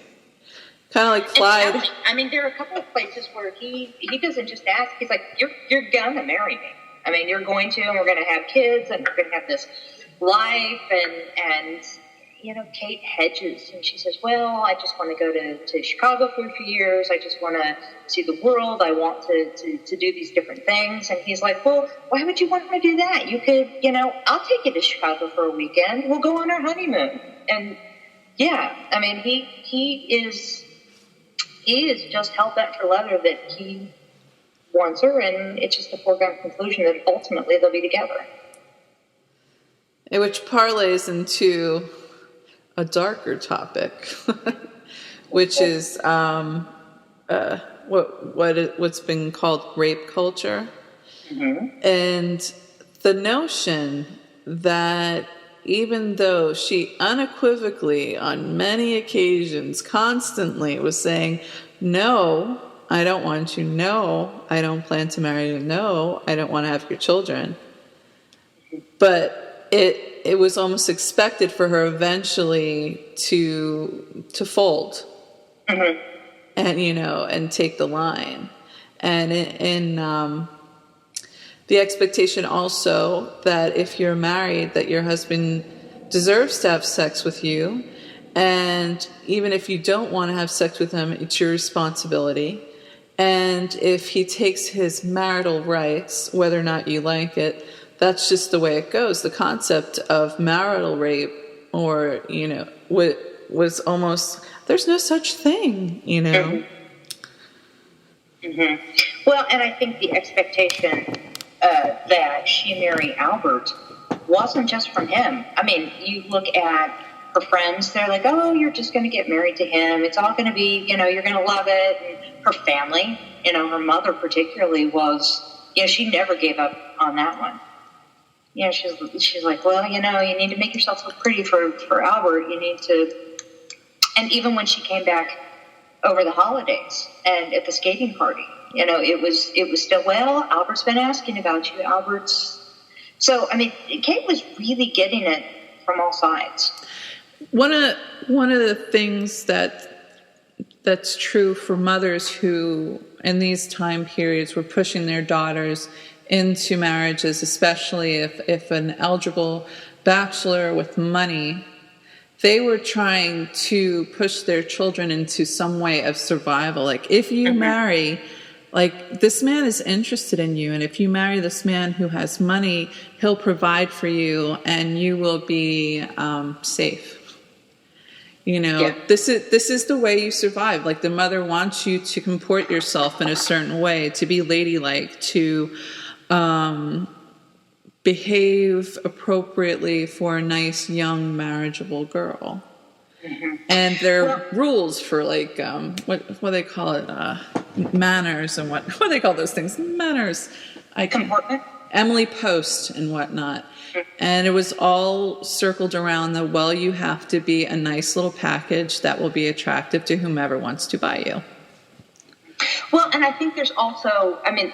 Kind of like Clyde. I mean, there are a couple of places where he doesn't just ask. He's like, you're gonna marry me. I mean, you're going to, and we're going to have kids, and we're going to have this life. And Kate hedges, and she says, well, I just want to go to Chicago for a few years. I just want to see the world. I want to do these different things. And he's like, well, why would you want to do that? You could, I'll take you to Chicago for a weekend. We'll go on our honeymoon. And yeah, I mean, he is just hell bent for leather that he wants her, and it's just a foregone conclusion that ultimately they'll be together. which parlays into a darker topic, which is what's been called rape culture. And the notion that even though she unequivocally, on many occasions, constantly was saying, no, I don't want you, no, I don't plan to marry you, no, I don't want to have your children. But it was almost expected for her eventually to fold. And, and take the line. And in the expectation also that if you're married, that your husband deserves to have sex with you. And even if you don't want to have sex with him, it's your responsibility. And if he takes his marital rights, whether or not you like it, that's just the way it goes. The concept of marital rape or, was almost, there's no such thing, Well, and I think the expectation that she marry Albert wasn't just from him. I mean, you look at her friends, they're like, oh, you're just going to get married to him. It's all going to be, you're going to love it. And her family, her mother particularly was, she never gave up on that one. She's like, well, you need to make yourself look pretty for Albert. You need to, and even when she came back over the holidays and at the skating party, it was still, well, Albert's been asking about you, so, I mean, Kate was really getting it from all sides. One of the things that's true for mothers who, in these time periods, were pushing their daughters into marriages, especially if an eligible bachelor with money, they were trying to push their children into some way of survival. Like, if you marry, like, this man is interested in you, and if you marry this man who has money, he'll provide for you, and you will be safe. This is the way you survive. Like, the mother wants you to comport yourself in a certain way, to be ladylike, to behave appropriately for a nice, young, marriageable girl. And there are rules for, like, what do they call it? Manners and what do they call those things? Manners. Comportment? Emily Post and whatnot. And it was all circled around you have to be a nice little package that will be attractive to whomever wants to buy you. Well, and I think there's also, I mean,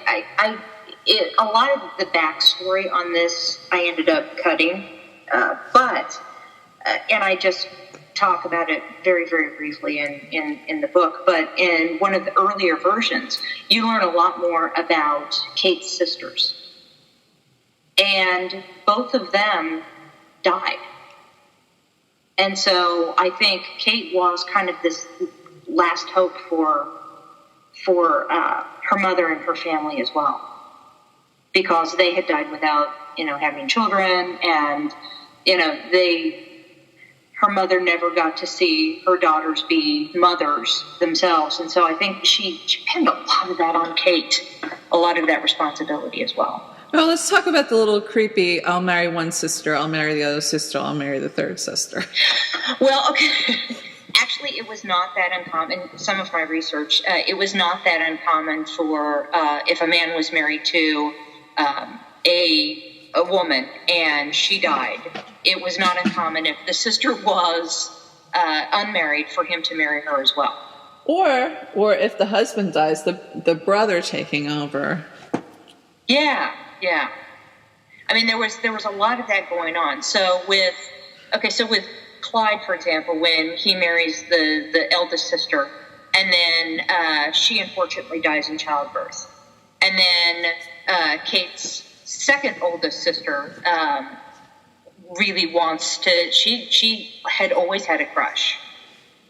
a lot of the backstory on this I ended up cutting, but I just talk about it very, very briefly in the book, but in one of the earlier versions, you learn a lot more about Kate's sisters. And both of them died. And so I think Kate was kind of this last hope for her mother and her family as well, because they had died without, having children, and, her mother never got to see her daughters be mothers themselves. And so I think she pinned a lot of that on Kate, a lot of that responsibility as well. Well, let's talk about the little creepy, I'll marry one sister, I'll marry the other sister, I'll marry the third sister. Well, okay. Actually, it was not that uncommon. Some of my research, it was not that uncommon for if a man was married to a woman and she died. It was not uncommon if the sister was unmarried for him to marry her as well. Or if the husband dies, the brother taking over. Yeah. I mean, there was a lot of that going on. So with Clyde, for example, when he marries the eldest sister, and then she unfortunately dies in childbirth, and then Kate's second oldest sister really wants to. She had always had a crush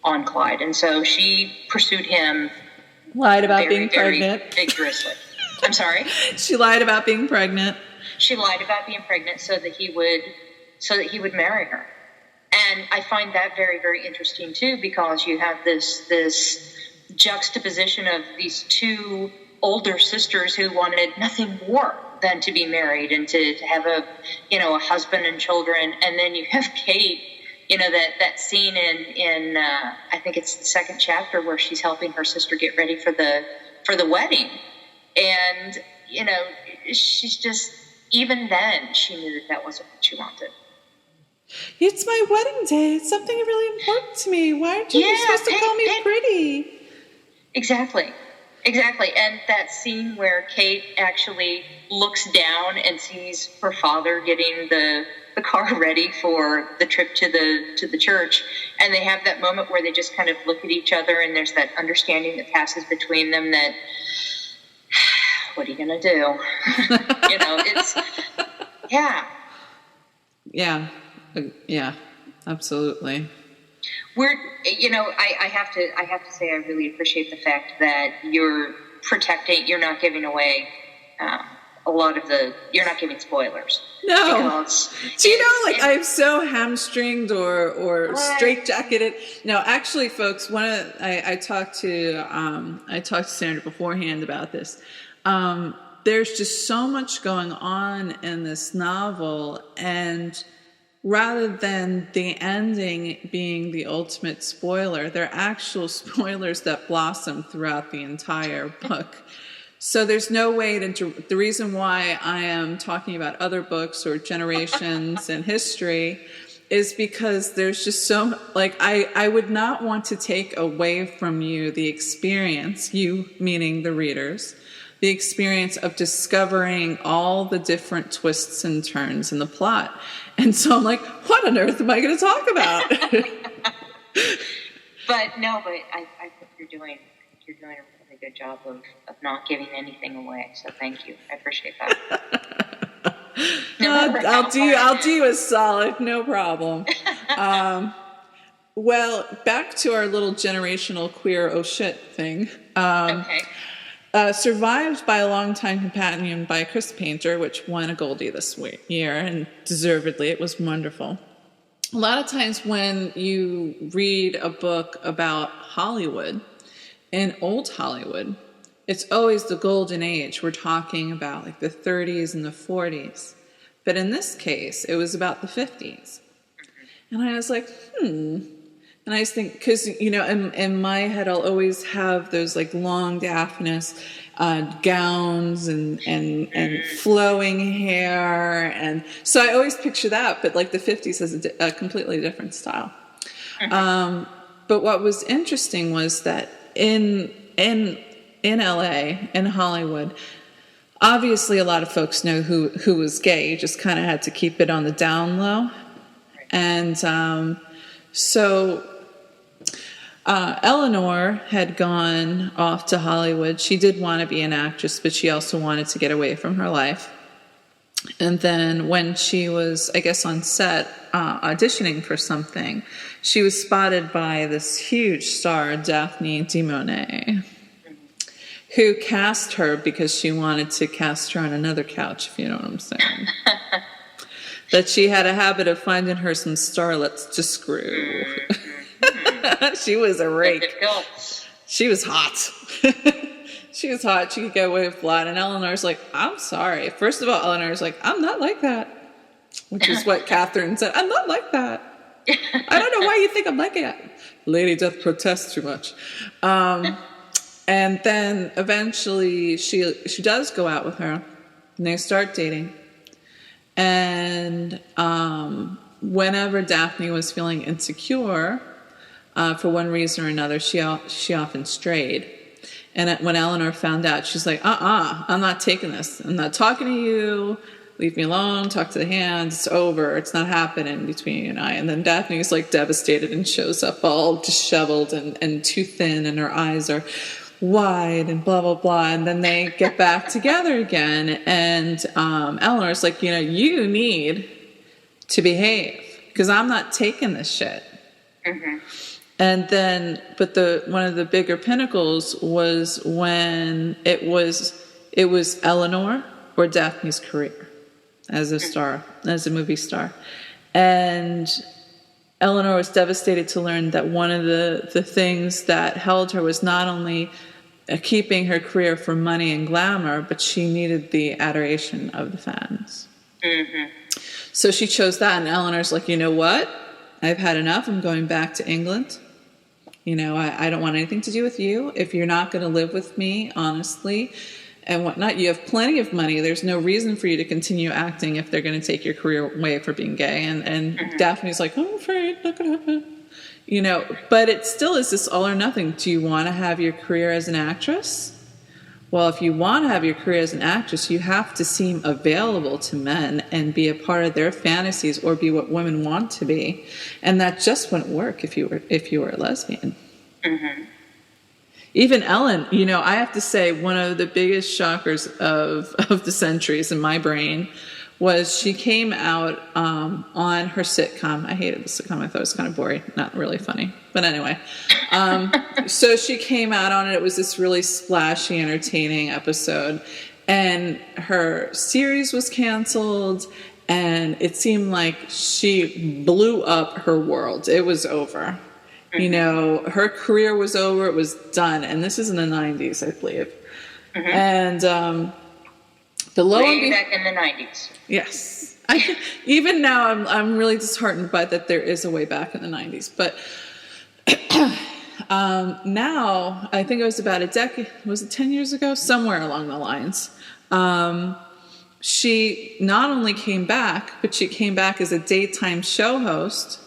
on Clyde, and so she pursued him. Lied about being pregnant vigorously. I'm sorry? She lied about being pregnant. She lied about being pregnant so that he would marry her. And I find that very, very interesting too, because you have this juxtaposition of these two older sisters who wanted nothing more than to be married and to have a husband and children. And then you have Kate, that scene in I think it's the second chapter where she's helping her sister get ready for the wedding. And, she's just, even then she knew that wasn't what she wanted. It's my wedding day. It's something really important to me. Why aren't you supposed to call me pretty? Exactly. And that scene where Kate actually looks down and sees her father getting the car ready for the trip to the church, and they have that moment where they just kind of look at each other, and there's that understanding that passes between them that, what are you going to do? It's, yeah. Yeah, absolutely. I have to say I really appreciate the fact that you're not giving away you're not giving spoilers. No. I'm so hamstringed or straitjacketed. No, actually, folks, I talked to Sandra beforehand about this. There's just so much going on in this novel, and rather than the ending being the ultimate spoiler, they're actual spoilers that blossom throughout the entire book. So there's no way the reason why I am talking about other books or generations and history is because there's just so, I would not want to take away from you the experience, you meaning the readers, the experience of discovering all the different twists and turns in the plot. And so I'm like, what on earth am I going to talk about? But I think you're doing a really good job of not giving anything away. So thank you. I appreciate that. I'll do a solid, no problem. Well, back to our little generational queer oh shit thing. Okay. Survived by a longtime companion by Chris Painter, which won a Goldie this year, and deservedly, it was wonderful. A lot of times when you read a book about Hollywood, in old Hollywood, it's always the golden age. We're talking about the 30s and the 40s. But in this case, it was about the 50s. And I was like, And I just think, because, in my head, I'll always have those long diaphanous gowns and flowing hair. And so I always picture that, but the 50s has a completely different style. But what was interesting was that in LA, in Hollywood, obviously a lot of folks know who was gay. You just kind of had to keep it on the down low. And so Eleanor had gone off to Hollywood. She did want to be an actress, but she also wanted to get away from her life. And then when she was, I guess, on set auditioning for something, she was spotted by this huge star, Daphne de Monet, who cast her because she wanted to cast her on another couch, if you know what I'm saying. That she had a habit of finding her some starlets to screw. She was a rake. She was hot. She was hot. She could get away with a lot. And Eleanor's like, I'm sorry. First of all, Eleanor's like, I'm not like that. Which is what Catherine said. I'm not like that. I don't know why you think I'm like that. Lady doth protest too much. And then eventually she does go out with her. And they start dating. And whenever Daphne was feeling insecure, for one reason or another, she often strayed. And when Eleanor found out, she's like, I'm not taking this. I'm not talking to you. Leave me alone. Talk to the hands. It's over. It's not happening between you and I. And then Daphne's devastated and shows up all disheveled and too thin, and her eyes are wide and blah, blah, blah. And then they get back together again. And Eleanor's like, you need to behave because I'm not taking this shit. Mm-hmm. And then, but one of the bigger pinnacles was when it was Eleanor or Daphne's career as a star, as a movie star. And Eleanor was devastated to learn that one of the things that held her was not only keeping her career for money and glamour, but she needed the adoration of the fans. Mm-hmm. So she chose that, and Eleanor's like, you know what? I've had enough. I'm going back to England. I don't want anything to do with you. If you're not going to live with me, honestly, and whatnot, you have plenty of money. There's no reason for you to continue acting if they're going to take your career away for being gay. And mm-hmm. Daphne's like, I'm afraid, not going to happen. But it still is this all or nothing. Do you want to have your career as an actress? Well, if you want to have your career as an actress, you have to seem available to men and be a part of their fantasies or be what women want to be. And that just wouldn't work if you were a lesbian. Mm-hmm. Even Ellen, I have to say one of the biggest shockers of the centuries in my brain was she came out on her sitcom. I hated the sitcom. I thought it was kind of boring, not really funny. But anyway, so she came out on it. It was this really splashy, entertaining episode. And her series was canceled. And it seemed like she blew up her world. It was over. Mm-hmm. Her career was over. It was done. And this is in the 90s, I believe. Mm-hmm. And way back in the 90s. Yes. Even now, I'm really disheartened by that there is a way back in the 90s. But now, I think it was about a decade, was it 10 years ago? Somewhere along the lines. She not only came back, but she came back as a daytime show host,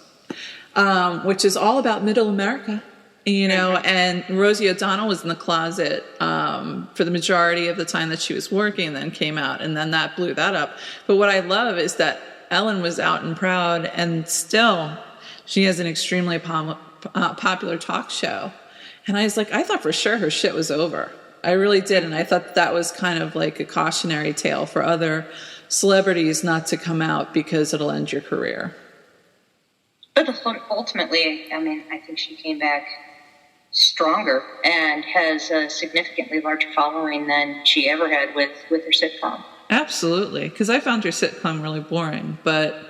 which is all about Middle America. And Rosie O'Donnell was in the closet for the majority of the time that she was working, and then came out, and then that blew that up. But what I love is that Ellen was out and proud, and still she has an extremely popular talk show. And I was like, I thought for sure her shit was over. I really did, and I thought that was kind of like a cautionary tale for other celebrities not to come out because it'll end your career. But ultimately, I think she came back stronger and has a significantly larger following than she ever had with her sitcom. Absolutely, because I found her sitcom really boring, but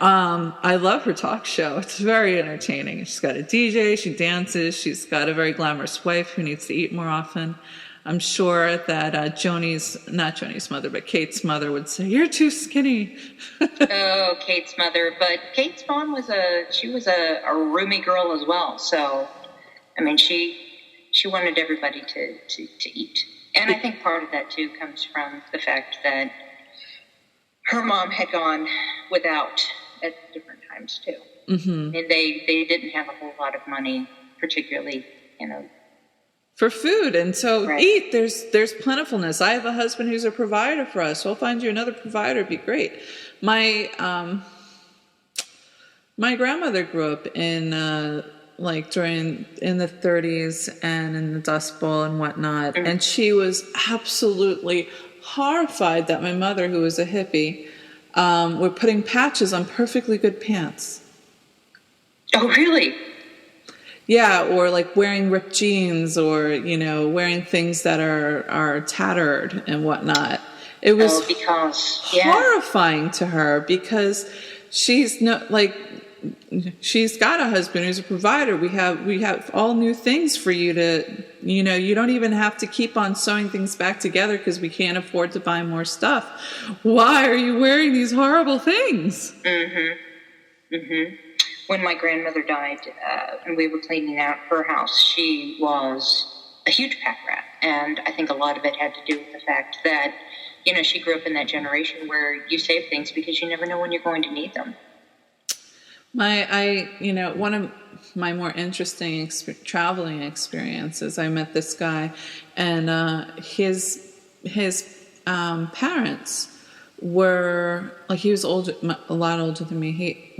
I love her talk show. It's very entertaining. She's got a DJ, she dances, she's got a very glamorous wife who needs to eat more often. I'm sure that not Joni's mother, but Kate's mother would say, "You're too skinny." Oh, Kate's mother. But Kate's mom was a roomy girl as well. So, she wanted everybody to eat. And I think part of that, too, comes from the fact that her mom had gone without at different times, too. Mm-hmm. And they didn't have a whole lot of money, particularly, for food. And so right. Eat, there's plentifulness. I have a husband who's a provider for us. We'll find you another provider. It'd be great. My grandmother grew up in the 30s and in the Dust Bowl and whatnot. Mm-hmm. And she was absolutely horrified that my mother, who was a hippie, were putting patches on perfectly good pants. Oh, really? Yeah, or like wearing ripped jeans, or wearing things that are tattered and whatnot. It was horrifying to her because she's got a husband who's a provider. We have all new things for you to, you don't even have to keep on sewing things back together because we can't afford to buy more stuff. Why are you wearing these horrible things? Mm-hmm. Mm-hmm. When my grandmother died and we were cleaning out her house, she was a huge pack rat. And I think a lot of it had to do with the fact that, she grew up in that generation where you save things because you never know when you're going to need them. One of my more interesting traveling experiences, I met this guy, and his parents were he was older, a lot older than me.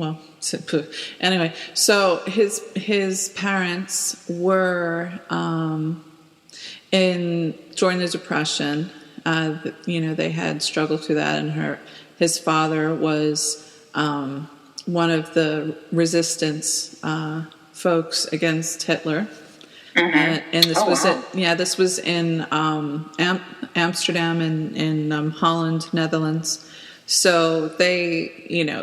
Anyway, so his parents were during the Depression. They had struggled through that, and his father was one of the resistance folks against Hitler. Mm-hmm. And this was in Amsterdam and in Holland, Netherlands. So they,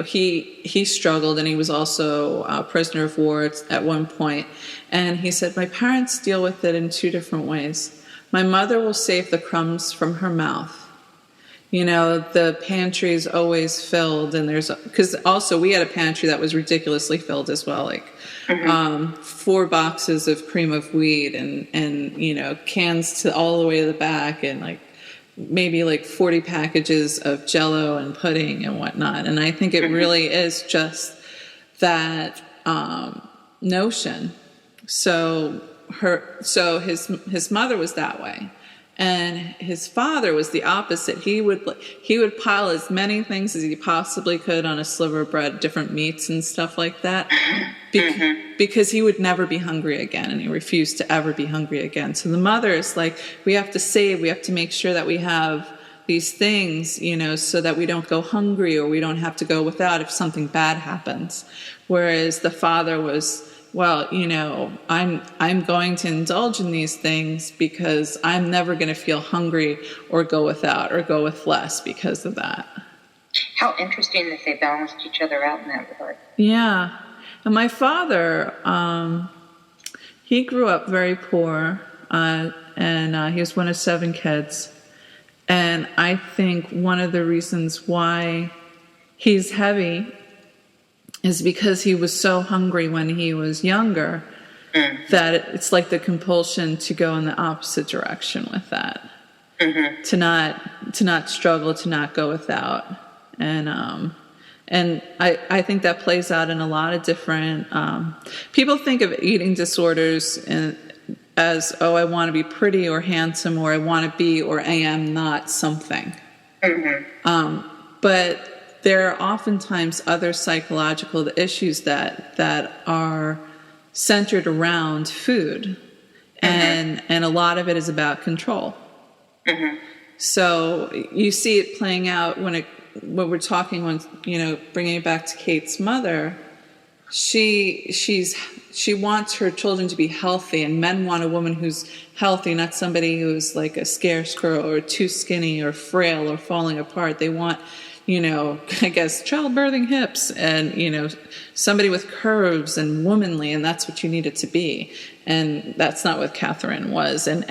he struggled, and he was also a prisoner of war at one point. And he said, my parents deal with it in two different ways. My mother will save the crumbs from her mouth. The pantry is always filled, and because also we had a pantry that was ridiculously filled as well, like 4 boxes of cream of wheat and cans to all the way to the back, and like maybe like 40 packages of Jell-O and pudding and whatnot. And I think it really is just that notion. So his mother was that way. And his father was the opposite. He would pile as many things as he possibly could on a sliver of bread, different meats and stuff like that, because he would never be hungry again, and he refused to ever be hungry again. So the mother is like, we have to save, we have to make sure that we have these things, so that we don't go hungry, or we don't have to go without if something bad happens. Whereas the father was, well, I'm going to indulge in these things because I'm never going to feel hungry or go without or go with less because of that. How interesting that they balanced each other out in that regard. Yeah. And my father, he grew up very poor, and he was one of 7 kids. And I think one of the reasons why he's heavy is because he was so hungry when he was younger that it's like the compulsion to go in the opposite direction with that, to not struggle, to not go without, and I think that plays out in a lot of different. People think of eating disorders as, oh, I want to be pretty or handsome, or I want to be or I am not something, but there are oftentimes other psychological issues that are centered around food, and a lot of it is about control. So you see it playing out when we're talking, bringing it back to Kate's mother. She wants her children to be healthy, and men want a woman who's healthy, not somebody who's like a scarecrow or too skinny or frail or falling apart. They want, I guess, childbirthing hips and, somebody with curves and womanly, and that's what you need it to be. And that's not what Catherine was. And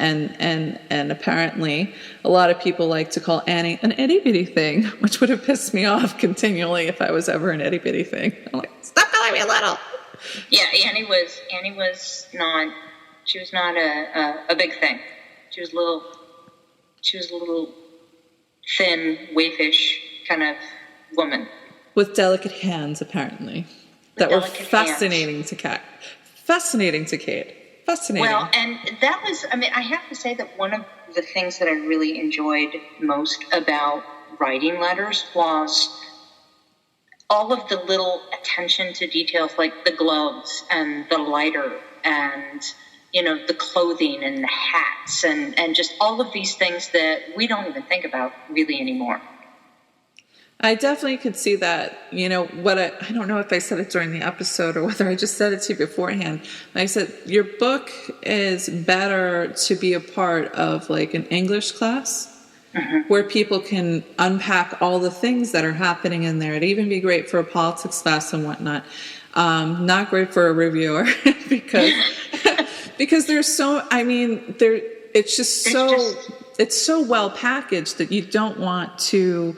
apparently a lot of people like to call Annie an itty bitty thing, which would have pissed me off continually if I was ever an itty bitty thing. I'm like, stop calling me a little. Yeah, Annie was not, she was not a big thing. She was a little thin, waifish kind of woman. With delicate hands, apparently. That were fascinating to Kate. Fascinating. Well, and that was, I have to say that one of the things that I really enjoyed most about writing letters was all of the little attention to details, like the gloves and the lighter and, the clothing and the hats and just all of these things that we don't even think about really anymore. I definitely could see that, I don't know if I said it during the episode or whether I just said it to you beforehand. I said, your book is better to be a part of like an English class where people can unpack all the things that are happening in there. It'd even be great for a politics class and whatnot. Not great for a reviewer because there's so, it's so well packaged that you don't want to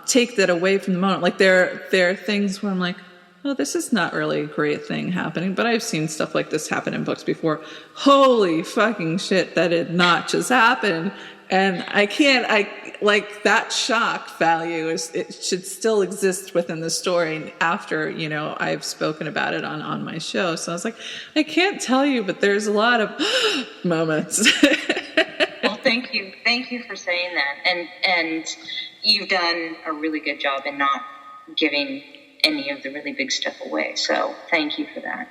take that away from the moment. Like there are things where I'm like, oh, this is not really a great thing happening, but I've seen stuff like this happen in books before. Holy fucking shit, that did not just happen. And that shock value it should still exist within the story after, I've spoken about it on my show. So I was like, I can't tell you, but there's a lot of moments. Well, thank you. Thank you for saying that. And you've done a really good job in not giving any of the really big stuff away. So thank you for that.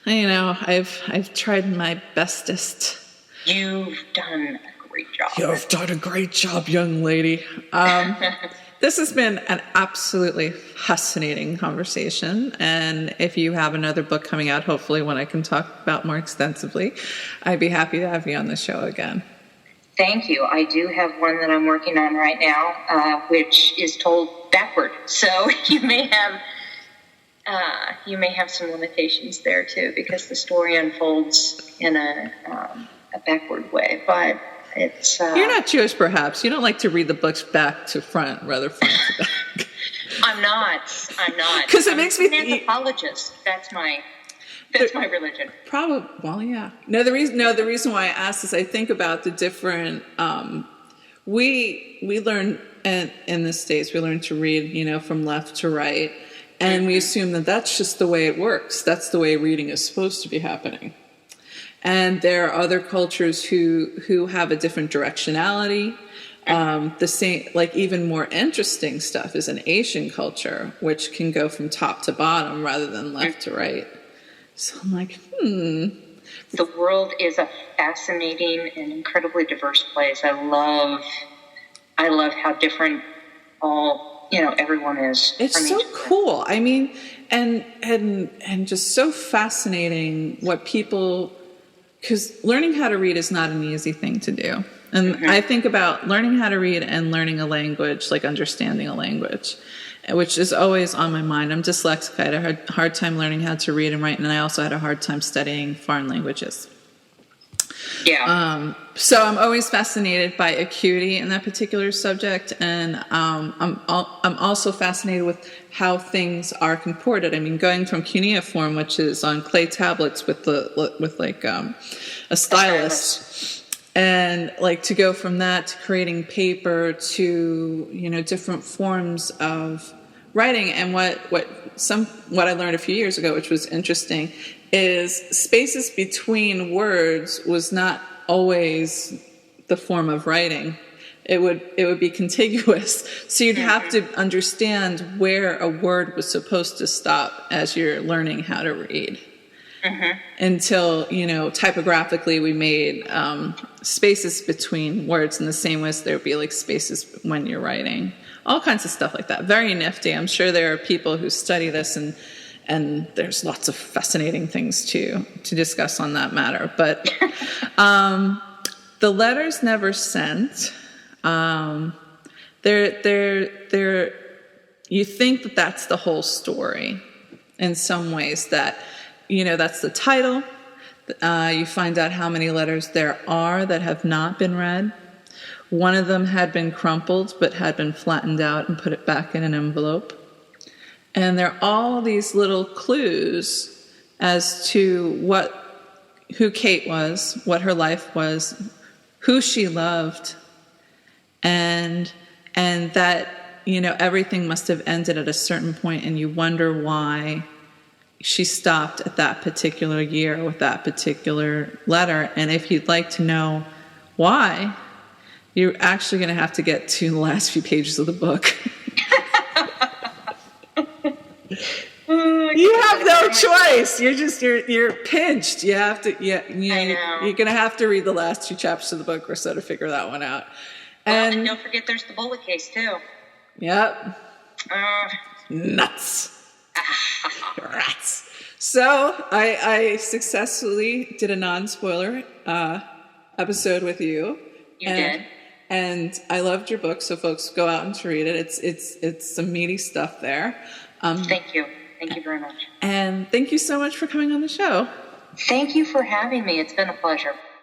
I've tried my bestest. You've done a great job. You've done a great job, young lady. This has been an absolutely fascinating conversation. And if you have another book coming out, hopefully one I can talk about more extensively, I'd be happy to have you on the show again. Thank you. I do have one that I'm working on right now, which is told backward. So you may have some limitations there too, because the story unfolds in a backward way. But it's you're not Jewish, perhaps. You don't like to read the books back to front, rather front to back. I'm not. Because it makes me an anthropologist. That's my religion. Probably. Well, yeah. No, the reason why I asked is I think about the different. We learn in the States. We learn to read, from left to right, and we assume that that's just the way it works. That's the way reading is supposed to be happening. And there are other cultures who have a different directionality. The same, like even more interesting stuff is an Asian culture, which can go from top to bottom rather than left to right. So I'm like, The world is a fascinating and incredibly diverse place. I love how different everyone is. It's so cool. I mean, and just so fascinating what people, because learning how to read is not an easy thing to do. And I think about learning how to read and learning a language, like understanding a language, which is always on my mind. I'm dyslexic. I had a hard time learning how to read and write, and I also had a hard time studying foreign languages. Yeah. So I'm always fascinated by acuity in that particular subject, and I'm also fascinated with how things are comported. I mean, going from cuneiform, which is on clay tablets with a stylus. And to go from that to creating paper to, different forms of writing. And what I learned a few years ago, which was interesting, is spaces between words was not always the form of writing. It would be contiguous. So you'd have to understand where a word was supposed to stop as you're learning how to read. Until, typographically we made spaces between words in the same way as there would be spaces when you're writing. All kinds of stuff like that. Very nifty. I'm sure there are people who study this and there's lots of fascinating things to discuss on that matter. But the letters never sent, they're you think that that's the whole story in some ways, that that's the title. You find out how many letters there are that have not been read. One of them had been crumpled, but had been flattened out and put it back in an envelope. And there are all these little clues as to who Kate was, what her life was, who she loved, and that, everything must have ended at a certain point, and you wonder why she stopped at that particular year with that particular letter. And if you'd like to know why, you're actually going to have to get to the last few pages of the book. You have no choice. You're pinched. You have to. Yeah, you're going to have to read the last 2 chapters of the book or so to figure that one out. And don't forget, there's the bullet case too. Yep. Nuts. Rats. So I successfully did a non-spoiler episode with you. You did. And I loved your book, so folks, go out and read it. It's some meaty stuff there. Thank you. Thank you very much. And thank you so much for coming on the show. Thank you for having me. It's been a pleasure.